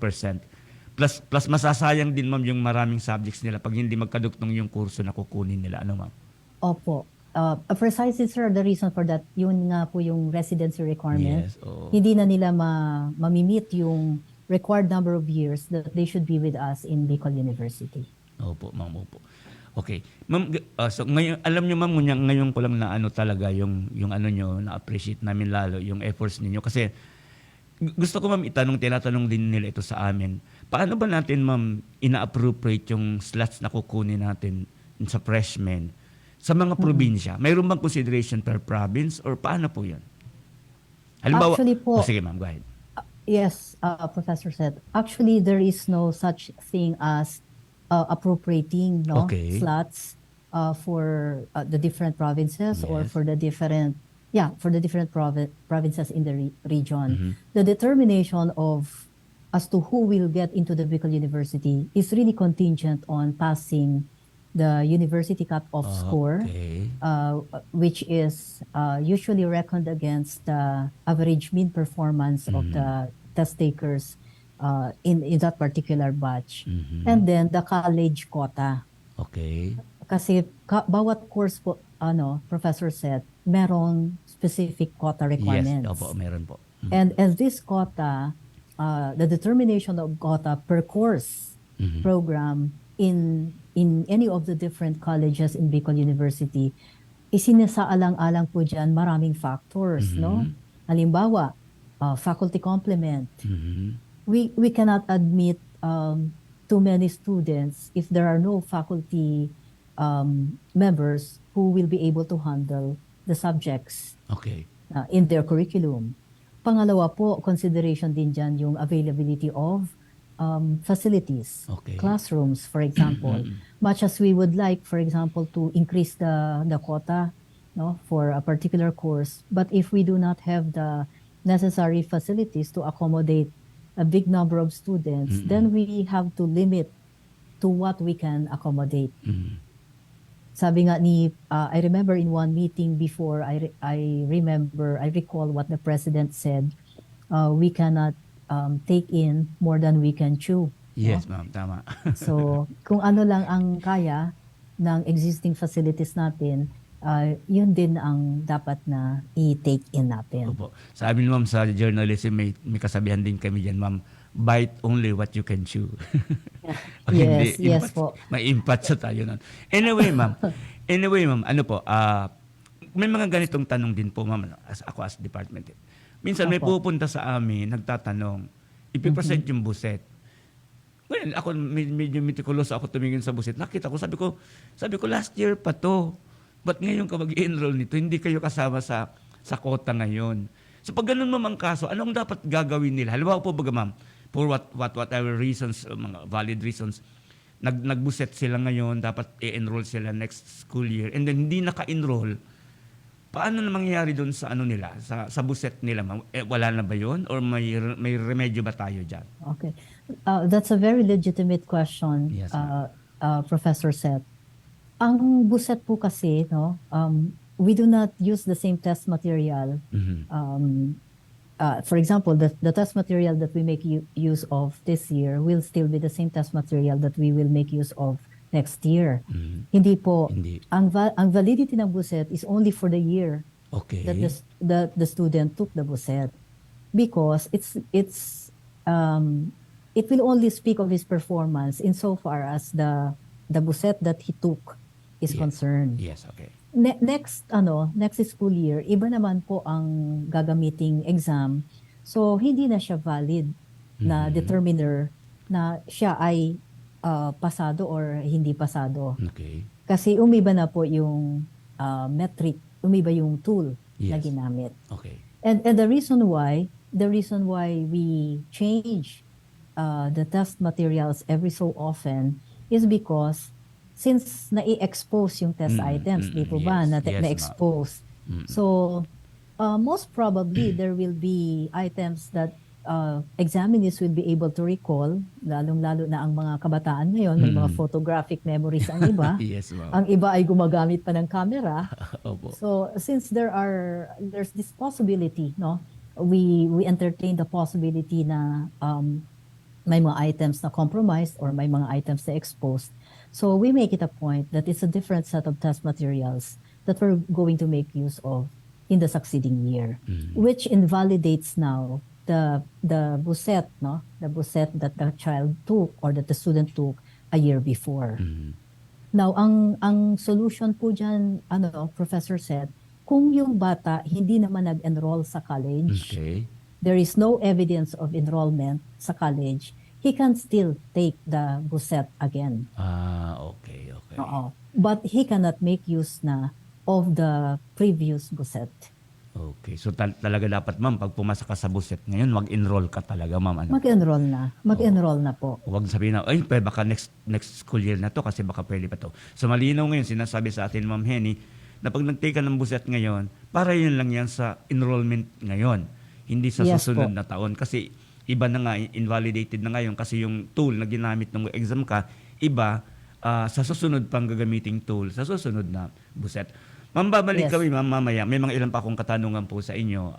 Plus masasayang din, Ma'am, yung maraming subjects nila pag hindi magkaduktong yung kurso na kukunin nila. Ano, Ma'am? Opo. Precisely, sir, the reason for that, yun nga po yung residency requirement. Yes, oo. Hindi na nila mamimit yung required number of years that they should be with us in Bicol University. Opo, Ma'am, opo. Okay. Ma'am, so ngayon, alam niyo, Ma'am, ngayon ko lang na talaga yung ano nyo, na-appreciate namin lalo yung efforts ninyo. Kasi gusto ko, Ma'am, tinatanong din nila ito sa amin. Paano ba natin, Ma'am, ina-appropriate yung slots na kukunin natin sa freshmen sa mga probinsya? Mayroon bang consideration per province or paano po yan? Halimbawa, Actually po, sige, Ma'am, go ahead. Yes, Professor said. Actually, there is no such thing as appropriating slots for the different provinces or Yes. for the different provinces in the region. The determination of as to who will get into the Bicol University is really contingent on passing the university cut-off score, Okay. which is usually reckoned against the average mean performance of the test takers in that particular batch. And then the college quota. Okay. Kasi bawat course po, Professor said, merong specific quota requirements. Yes, opo, meron po. And as this quota, the determination of quota per course program in any of the different colleges in Bicol University, isinasaalang-alang po dyan maraming factors, no? Halimbawa, faculty complement. We cannot admit too many students if there are no faculty members who will be able to handle the subjects Okay. in their curriculum. Pangalawa po, consideration din dyan yung availability of facilities, Okay. classrooms, for example. Much as we would like, for example, to increase the quota for a particular course, but if we do not have the necessary facilities to accommodate a big number of students, then we have to limit to what we can accommodate. Sabi nga I remember in one meeting before, I recall what the president said, we cannot take in more than we can chew. Yes, Ma'am, tama. So, kung ano lang ang kaya ng existing facilities natin, yun din ang dapat na i-take in natin. Opo. Sa amin, ma'am, sa journalism, may kasabihan din kami dyan, ma'am, bite only what you can chew. O Yes, hindi, yes po. May impact sa tayo nun. Anyway, ma'am, ano po, may mga ganitong tanong din po, ma'am, ako as department. Minsan may Opo. pupunta sa amin, nagtatanong, ipipresent yung buset. Well, ako medyo meticulous ako tumingin sa buset. Nakita ko, sabi ko last year pa to. Ba't ngayon ka mag-enroll nito? Hindi kayo kasama sa kota ngayon. So pag ganun, ma'am, ang kaso, anong dapat gagawin nila? Halimbawa po, baga, ma'am, for whatever reasons, mga valid reasons, nagbuset sila ngayon, dapat i-enroll sila next school year, and then hindi naka-enroll, paano na mangyayari doon sa ano nila, sa buset nila, ma'am? Wala na ba yun? Or may remedyo ba tayo dyan? Okay. That's a very legitimate question, Yes, Professor Seth. Ang buset po kasi, no, we do not use the same test material. For example, the test material that we make use of this year will still be the same test material that we will make use of next year. Hindi po. Hindi. Ang validity ng buset is only for the year Okay. that the student took the buset, because it will only speak of his performance insofar as the buset that he took is concerned. Yes, okay. Next school year, iba naman po ang gagamiting exam. So hindi na siya valid na determiner na siya ay pasado or hindi pasado. Okay. Kasi umiba na po yung metric, umiba yung tool na Yes. ginamit. Okay. And the reason why we change the test materials every so often is because since na-expose yung test items, di po ba, yes, yes, na-expose. So, most probably, there will be items that examinees will be able to recall, lalong-lalo na ang mga kabataan ngayon, may mga photographic memories ang iba. Yes, ma'am. Ang iba ay gumagamit pa ng camera. Opo. So, since there's this possibility, no, we entertain the possibility na may mga items na compromised or may mga items na exposed. So we make it a point that it's a different set of test materials that we're going to make use of in the succeeding year, which invalidates now the buset, no, the buset that the child took or that the student took a year before. Now, ang solution po dyan, Professor said, kung yung bata hindi naman nag-enroll sa college, Okay. there is no evidence of enrollment sa college, he can still take the buset again. Okay. Oo. But he cannot make use na of the previous buset. Okay. So talaga dapat, ma'am, pag pumasa ka sa buset ngayon, mag-enroll ka talaga, ma'am. Ano? Mag-enroll na po. Huwag sabihin na, ay, baka next school year na to kasi baka pwede pa to. So malinaw ngayon, sinasabi sa atin, Ma'am Henny, na pag nag-take ka ng buset ngayon, para yun lang yan sa enrollment ngayon. Hindi sa Yes susunod po. na taon. Kasi iba na nga, invalidated na ngayon kasi yung tool na ginamit ng exam ka, iba sa susunod pang gagamiting tool, sa susunod na buset. Ma'am, babalik Yes. kami, ma'am, mamaya. May mga ilan pa akong katanungan po sa inyo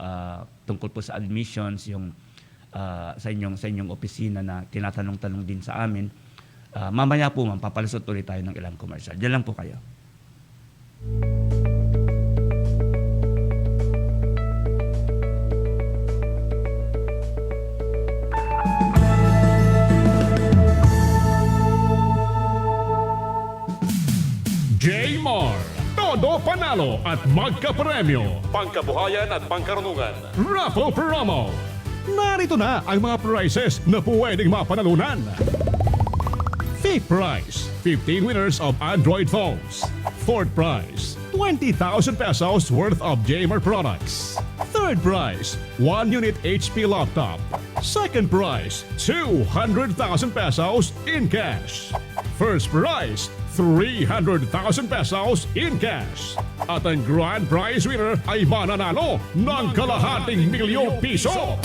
tungkol po sa admissions, yung sa inyong opisina na tinatanong-tanong din sa amin. Mamaya po, ma'am, papalusot ulit tayo ng ilang commercial. Diyan lang po kayo. Jmar. Todo panalo at magkapremyo. Pangkabuhayan at pangkarunungan. Raffle promo. Narito na ang mga prizes na pwedeng mapanalunan. Fifth prize, 15 winners of Android phones. Fourth prize, 20,000 pesos worth of Jmar products. Third prize, 1 unit HP laptop. Second prize, 200,000 pesos in cash. First prize, 300,000 pesos in cash. At ang grand prize winner ay mananalo ng kalahating milyong piso.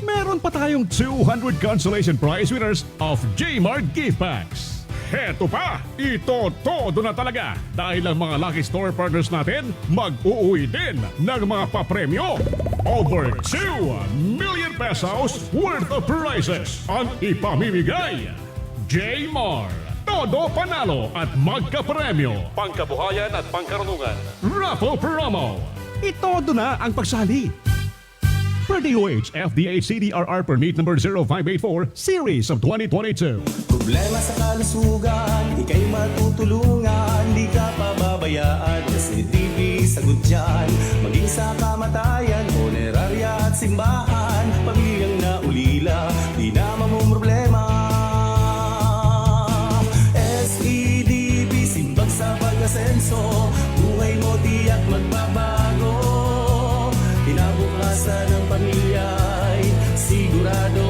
Meron pa tayong 200 consolation prize winners of Jmart gift packs. Heto pa, ito todo na talaga dahil ang mga Lucky Store partners natin mag-uuwi din ng mga papremyo. Over 2 million pesos worth of prizes ang ipamimigay. Jmart, todo panalo at magkapremyo. Pangkabuhayan at pangkarunungan. Raffle promo. Itodo na ang pagsali. Per DOH, FDA CDRR Permit number 0584, Series of 2022. Problema sa kalusugan, ika'y matutulungan, di ka pababayaan. Kasi TV, sagot dyan, maging sa kamatayan, monerarya at simbahan, pamilyang naulila, di na mamumroblema. SEDB, simbag sa pag-asenso, buhay mo tiyak magbabago. Kinabukasan ng pamilya ay sigurado.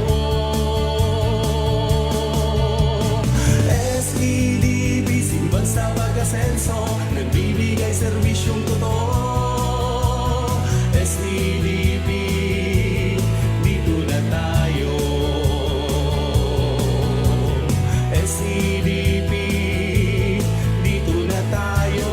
SEDB, simbag sa pag-asenso, nagbibigay serbisyong totoo. SEDB, dito na tayo. SEDB, dito na tayo.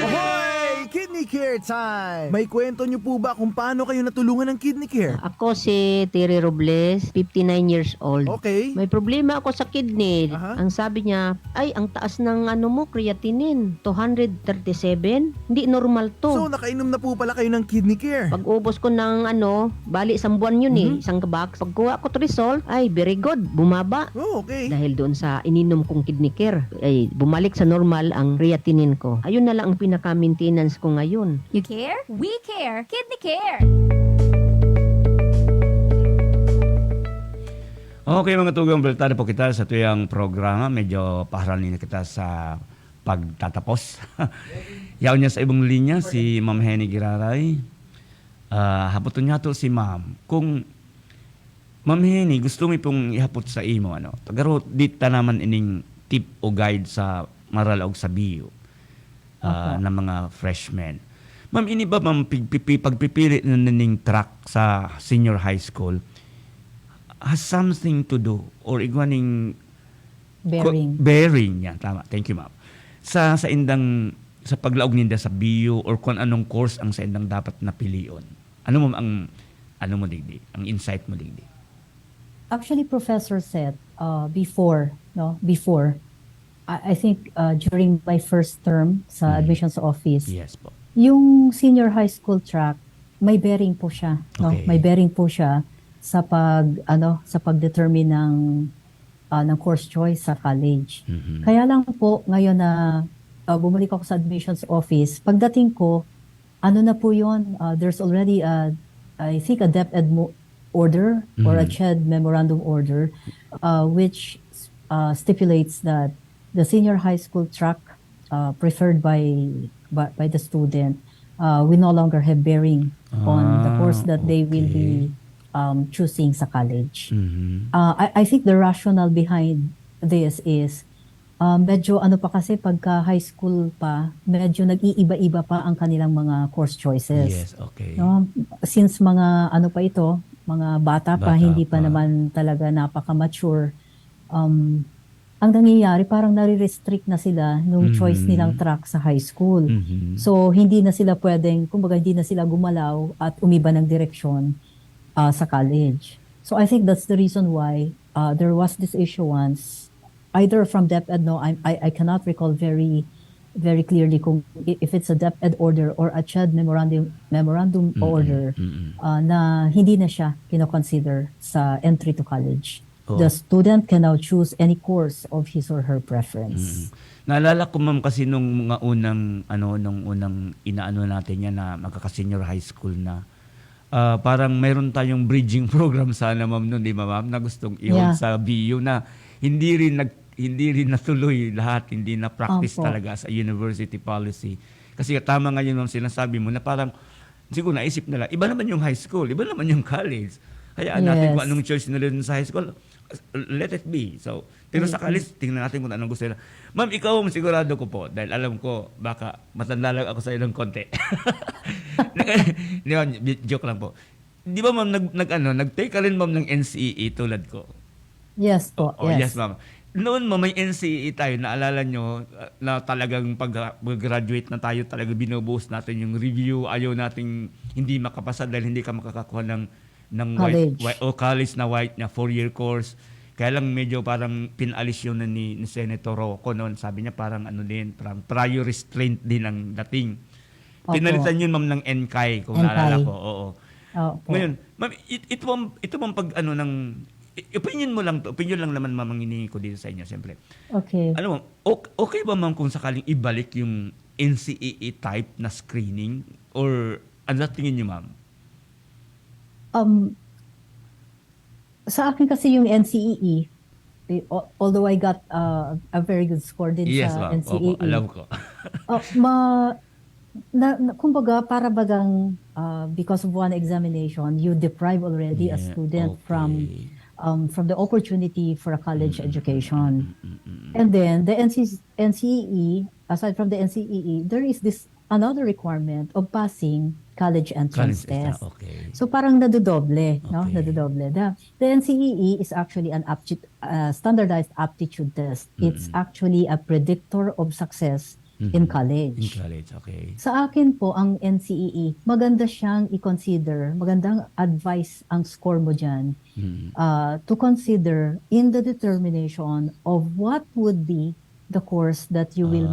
Ahoy! Kidney Care time! May kwento nyo po ba kung paano kayo natulungan ng Kidney Care? Ako si Terry Robles, 59 years old. Okay. May problema ako sa kidney. Aha. Ang sabi niya, ay, ang taas ng creatinine, 237. Hindi normal So, to. nakainom na po pala kayo ng Kidney Care. Pag ubos ko ng bali isang buwan yun isang box. Pag kuha ko to result, ay, very good, bumaba. Oh, okay. Dahil doon sa ininom kong kidney care, ay bumalik sa normal ang creatinine ko. Ayun na lang ang pinaka-maintenance ko ngayon. You care? We care. Kidney Care. Okay mga tugang, balitaan po kita sa tuyang programa. Medyo paharalin na kita sa pagtatapos. Yaw niya sa ibang linya, si Ma'am Henny Giraray. Hapoton niya to si Ma'am. Kung Ma'am Henny, gusto mo pong ihapot sa imo, tagaro dita naman ining tip o guide sa maral og sa bio ng mga freshmen. Ma'am, ini ba ma'am, pagpipili na ning track sa senior high school has something to do or igwaning bearing yan, tama. Thank you, ma'am. Sa paglaog ninda sa bio or kung anong course ang sa indang dapat napilion. Ano mo digdi? Ang insight mo digdi? Actually, Professor said before, I think during my first term sa admissions office, Yes po. yung senior high school track, may bearing po siya, no? Okay. May bearing po siya sa pagdetermine ng course choice sa college. Kaya lang po ngayon na bumalik ako sa admissions office, pagdating ko, na po 'yon, there's already I think a DepEd order or a CHED memorandum order which stipulates that the senior high school track preferred by the student we no longer have bearing on the course that they will be choosing sa college. I think the rationale behind this is medyo pa kasi pagka high school pa, medyo nag-iiba-iba pa ang kanilang mga course choices. Yes, okay. No? Since mga pa ito, mga bata pa, hindi pa naman talaga napaka-mature, ang nangyayari, parang nare-restrict na sila nung choice nilang track sa high school. So, hindi na sila pwedeng, kumbaga, hindi na sila gumalaw at umiba ng direksyon sa college. So, I think that's the reason why there was this issuance, either from DepEd, I cannot recall very very clearly kung if it's a DepEd order or a CHED memorandum order na hindi na siya kino-consider sa entry to college. The student can now choose any course of his or her preference. Naalala ko ma'am kasi nung mga unang inaano natin yan na magkaka-senior high school na parang mayroon tayong bridging program sana ma'am noon, di ba ma'am, na gustong i-hold sa BU na hindi rin natuloy lahat, hindi na practice talaga sa university policy. Kasi tama nga yun ma'am, sinasabi mo na parang siguro naisip nila, iba naman yung high school, iba naman yung college. Hayaan natin kung anong choice nila dun sa high school, let it be. So, pero sa college, tingnan natin kung anong gusto nila. Ma'am, ikaw, sigurado ko po, dahil alam ko, baka matanda lang ako sa ilang konti. Di ba, joke lang po. Di ba ma'am, nag-take ka rin ma'am ng NCEE tulad ko? Yes po, yes ma'am. Noon ma'am, may NCEE tayo, naalala nyo, na talagang pag-graduate na tayo, talaga binubuhos natin yung review, ayaw nating hindi makapasa dahil hindi ka makakakuha ng College. college na white na 4-year course. Kaya lang medyo parang pinalis yun ni Senator Rocco noon. Sabi niya parang ano din, parang prior restraint din ang dating. Opo. Pinalitan yun ma'am ng NKAI kung NKAI. naalala ko. Oo. Opo. Ngayon, ma'am, ito bang pag ano ng opinion mo lang to, opinion lang naman ma'am ang hinihingi ko dito sa inyo siyempre. Okay. Ano ma'am, okay ba ma'am kung sakaling ibalik yung NCEE type na screening or ano tingin niyo ma'am? Sa akin kasi yung NCEE, although I got a very good score din Yes, sa ma'am. NCEE. Opo, alam ko. Kumbaga, para bagang because of one examination, you deprive already a Yeah, student okay. from the opportunity for a college education. And then the NCEE, aside from the NCEE, there is this another requirement of passing college entrance test. Okay. So parang nadodoble, no? Okay. Nadodoble. The NCEE is actually an standardized aptitude test. It's actually a predictor of success in college. In college, okay. Sa akin po, ang NCEE, maganda siyang i-consider, magandang advice ang score mo dyan to consider in the determination of what would be the course that you will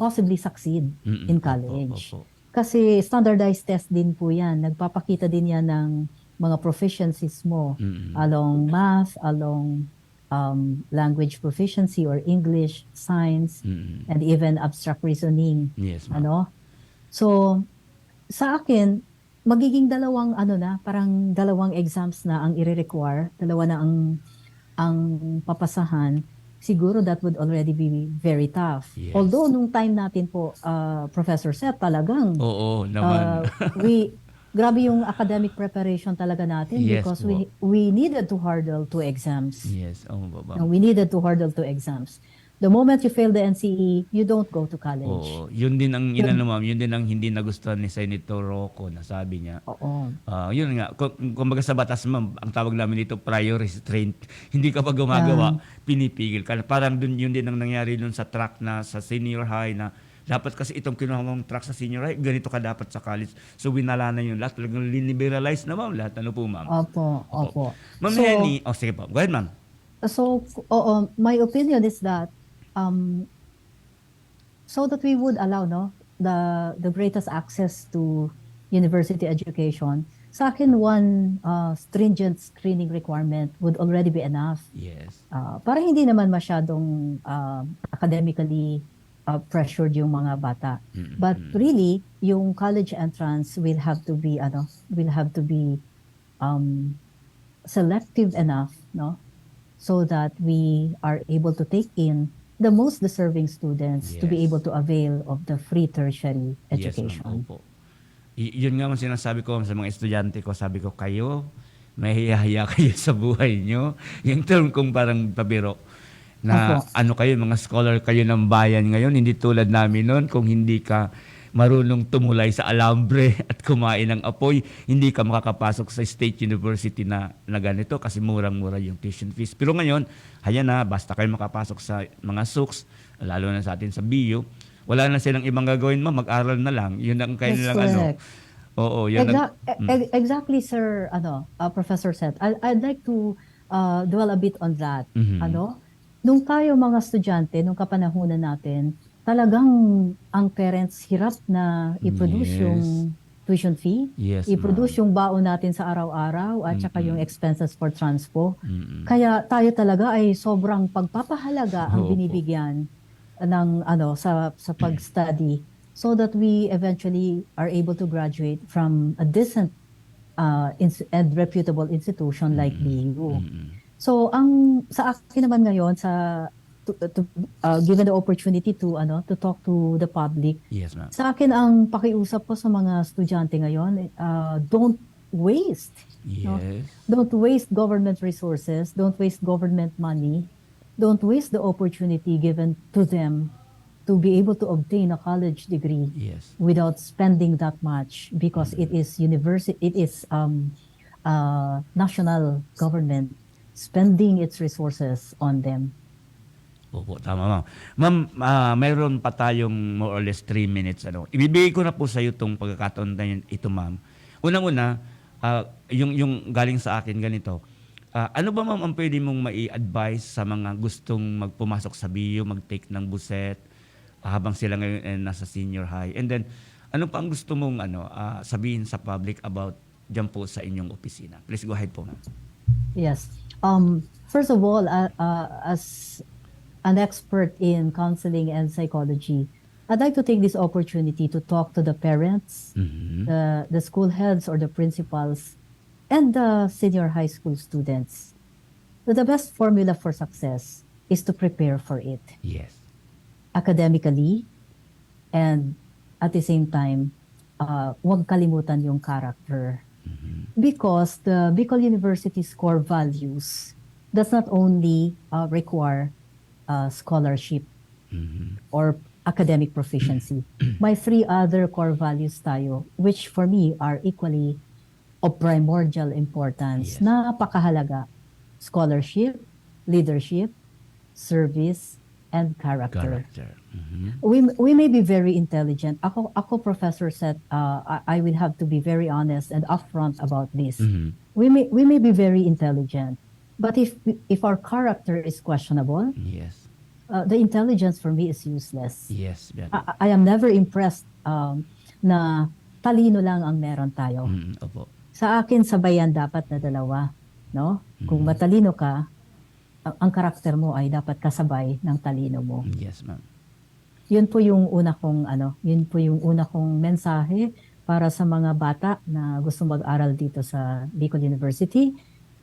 possibly succeed in college. Opo. Kasi standardized test din po yan. Nagpapakita din yan ng mga proficiencies mo along math, along language proficiency or English, science, and even abstract reasoning. Yes, ma'am. Ano? So, sa akin, magiging parang dalawang exams na ang i-require, dalawa na ang papasahan. Siguro that would already be very tough. Yes. Although nung time natin po, Professor Seth, talagang Oo, naman. grabe yung academic preparation talaga natin Yes, because po. we needed to hurdle 2 exams. Yes, baba. No, we needed to hurdle 2 exams. The moment you fail the NCE, you don't go to college. Oo, yun din ang ma'am, yun din ang hindi nagustuhan ni Senator Rocco na sabi niya. Oo. Yun nga, kumbaga sa batas ma'am, ang tawag namin dito prior restraint. Hindi ka pa gumagawa, pinipigil ka. Parang dun yun din ang nangyari dun sa track na sa senior high na dapat kasi itong kinuha mong track sa senior high, ganito ka dapat sa college. So winala na yun lahat. Talagang liberalize na ma'am lahat. Ano po ma'am? Opo. Ma'am So, Henny, sige po. Go ahead ma'am. So, my opinion is that so that we would allow the greatest access to university education, sa akin one stringent screening requirement would already be enough. Yes. Para hindi naman masyadong academically pressured yung mga bata. But really, yung college entrance will have to be selective enough, no? So that we are able to take in the most deserving students to be Yes. able to avail of the free tertiary Yes, education. ma'am. Opo. Yun nga ang sinasabi ko sa mga estudyante ko. Sabi ko, kayo, mahihiya kayo sa buhay nyo. Yung term kong parang pabiro. Na ano kayo, mga scholar kayo ng bayan ngayon. Hindi tulad namin noon. Kung hindi ka marunong tumulay sa alambre at kumain ng apoy, hindi ka makakapasok sa state university na ganito kasi murang-mura yung tuition fees. Pero ngayon, basta kayo makapasok sa mga SUCS, lalo na sa atin sa BU, wala na silang ibang gagawin, mag-aral na lang. Yun ang kanilang correct. Oo, yun Exactly, sir, Professor Seth. I'd like to dwell a bit on that. Nung tayo mga estudyante, nung kapanahunan natin, talagang ang parents hirap na i-produce Yes. yung tuition fee, Yes, i-produce yung baon natin sa araw-araw at saka yung expenses for transpo. Kaya tayo talaga ay sobrang pagpapahalaga ang Opo. binibigyan ng sa pag-study so that we eventually are able to graduate from a decent and reputable institution like BU. So sa akin naman ngayon given the opportunity to talk to the public. Yes, ma'am. Sa akin ang pakiusap ko sa mga estudyante ngayon, don't waste. Yes. Don't waste government resources, don't waste government money, don't waste the opportunity given to them to be able to obtain a college degree Yes. without spending that much because it is national government spending its resources on them. Opo, tama ma'am. Ma'am, mayroon pa tayong more or less 3 minutes. Ibibigay ko na po sa iyo itong pagkakataon na ito, ma'am. Unang-una, yung galing sa akin ganito. Ano ba ma'am ang pwede mong mai-advise sa mga gustong magpumasok sa BU, mag-take ng buset habang sila ngayon ay nasa senior high? And then, ano pa ang gusto mong sabihin sa public about dyan po sa inyong opisina? Please go ahead po ma'am. Yes. First of all, as an expert in counseling and psychology, I'd like to take this opportunity to talk to the parents, the school heads or the principals, and the senior high school students. So the best formula for success is to prepare for it. Yes. Academically, and at the same time, huwag kalimutan yung character. Because the Bicol University's core values does not only require scholarship or academic proficiency. May 3 other core values tayo, which for me are equally of primordial importance. Yes. Napakahalaga. Scholarship, leadership, service, and character. We may be very intelligent. Ako Professor said, I will have to be very honest and upfront about this. We may be very intelligent, but if our character is questionable, Yes. The intelligence for me is useless. Yes. I am never impressed na talino lang ang meron tayo. Opo. Sa akin, sabayan dapat na dalawa. No? Kung matalino ka, ang karakter mo ay dapat kasabay ng talino mo. Yes, ma'am. Yun po yung una kong mensahe para sa mga bata na gusto mag-aral dito sa Bicol University.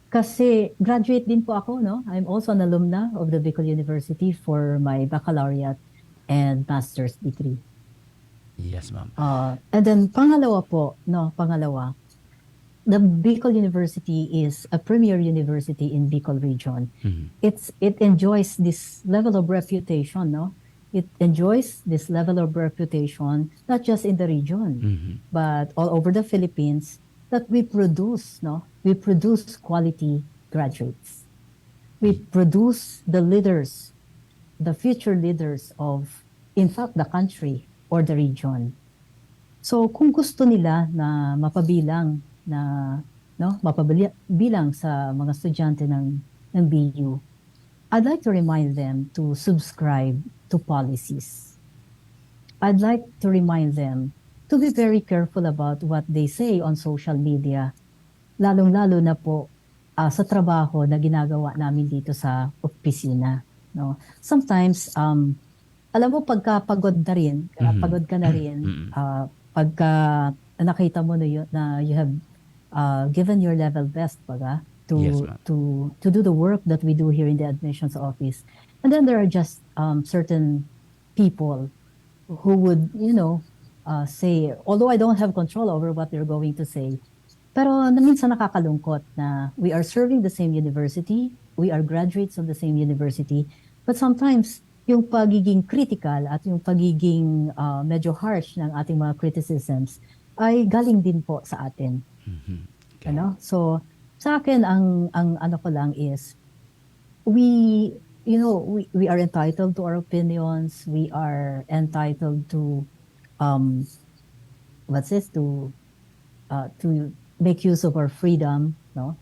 Kasi graduate din po ako, no? I'm also an alumna of the Bicol University for my baccalaureate and master's degree. Yes, ma'am. And then pangalawa, the Bicol University is a premier university in Bicol region. It enjoys this level of reputation, no? It enjoys this level of reputation not just in the region, but all over the Philippines, that we produce, no? We produce quality graduates. We produce the leaders, the future leaders of, in fact, the country or the region. So kung gusto nila na mapabilang sa mga estudyante ng BU, I'd like to remind them to subscribe to policies. I'd like to remind them to be very careful about what they say on social media, lalong-lalo na po sa trabaho na ginagawa namin dito sa opisina. No? Sometimes, alam mo, pagka pagod ka na rin, pagka nakita mo na you have given your level best to do the work that we do here in the admissions office. And then there are just certain people who would, say, although I don't have control over what they're going to say, pero minsan nakakalungkot na we are serving the same university, we are graduates of the same university, but sometimes yung pagiging critical at yung pagiging medyo harsh ng ating mga criticisms ay galing din po sa atin. Okay. So sa akin ang ano ko lang is we are entitled to our opinions, we are entitled to to make use of our freedom, no?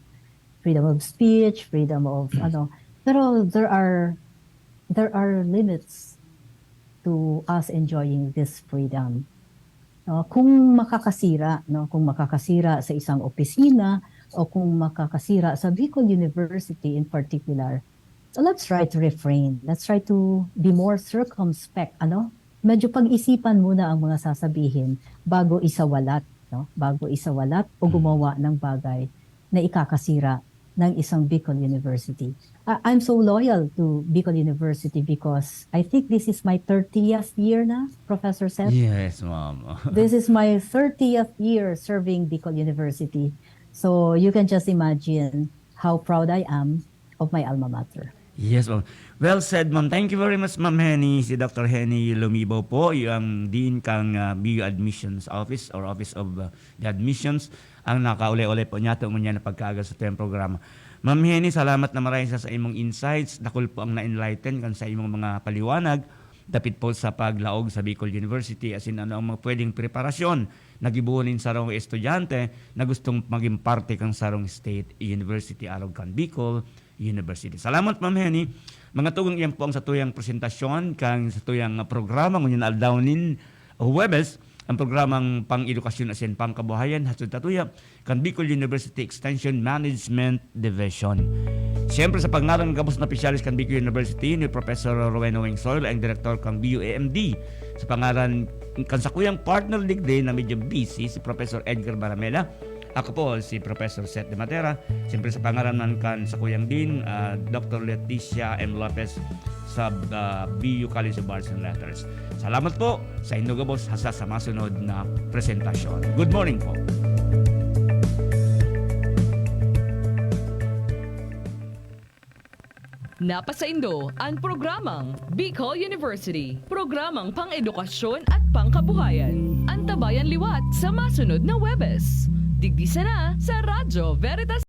Freedom of speech, freedom of pero there are limits to us enjoying this freedom. Kung makakasira sa isang opisina o kung makakasira sa Bicol University in particular, so let's try to refrain. Let's try to be more circumspect, medyo pag-isipan muna ang mga sasabihin bago isawalat, o gumawa ng bagay na ikakasira ng isang Bicol University. I'm so loyal to Bicol University because I think this is my 30th year na, Professor Seth. Yes, ma'am. This is my 30th year serving Bicol University. So you can just imagine how proud I am of my alma mater. Yes, ma'am. Well said, ma'am. Thank you very much, Ma'am Henny. Si Dr. Henny Lumibo po, yung Dean kang BU Admissions Office or Office of the Admissions, ang nakauli-uli po niya tumunyan na pagkaagal sa tuyang programa. Ma'am Henny, salamat na maraming sa imong insights. Dakol po ang na-enlighten kan sa imong mga paliwanag. dapit po sa paglaog sa Bicol University, as in ano ang mga pwedeng preparasyon nagibunin sa rong estudyante na gustong maging parte kang sarong State University arog kan Bicol University. Salamat Ma'am Henny. Mga tugang iyan po ang sa tuyang presentasyon kang sa tuyang programa ngunyan aldawnin Huwebes ang programang pang-edukasyon asin pangkabuhayan hasud tatuya kan Bicol University Extension Management Division. Siyempre sa pangalan ng gabos na pisyalis kan Bicol University ni Professor Roweno Wingsoil ang direktor kang BUAMD. Sa pangalan kan sa kuyang partner digday na medyo busy si Professor Edgar Baramela. Ako po si Professor Seth De Matera. Siyempre sa pangalan man kan sa kuyang din Dr. Leticia M. Lopez sa BU College of Arts and Letters. Salamat po sa inyong gabos hasa sa masunod na presentasyon. Good morning po. Napasaindo ang programang Bicol University, programang pang-edukasyon at pangkabuhayan. Antabayan liwat sa masunod na Huwebes. Digdi sana sa Radyo Veritas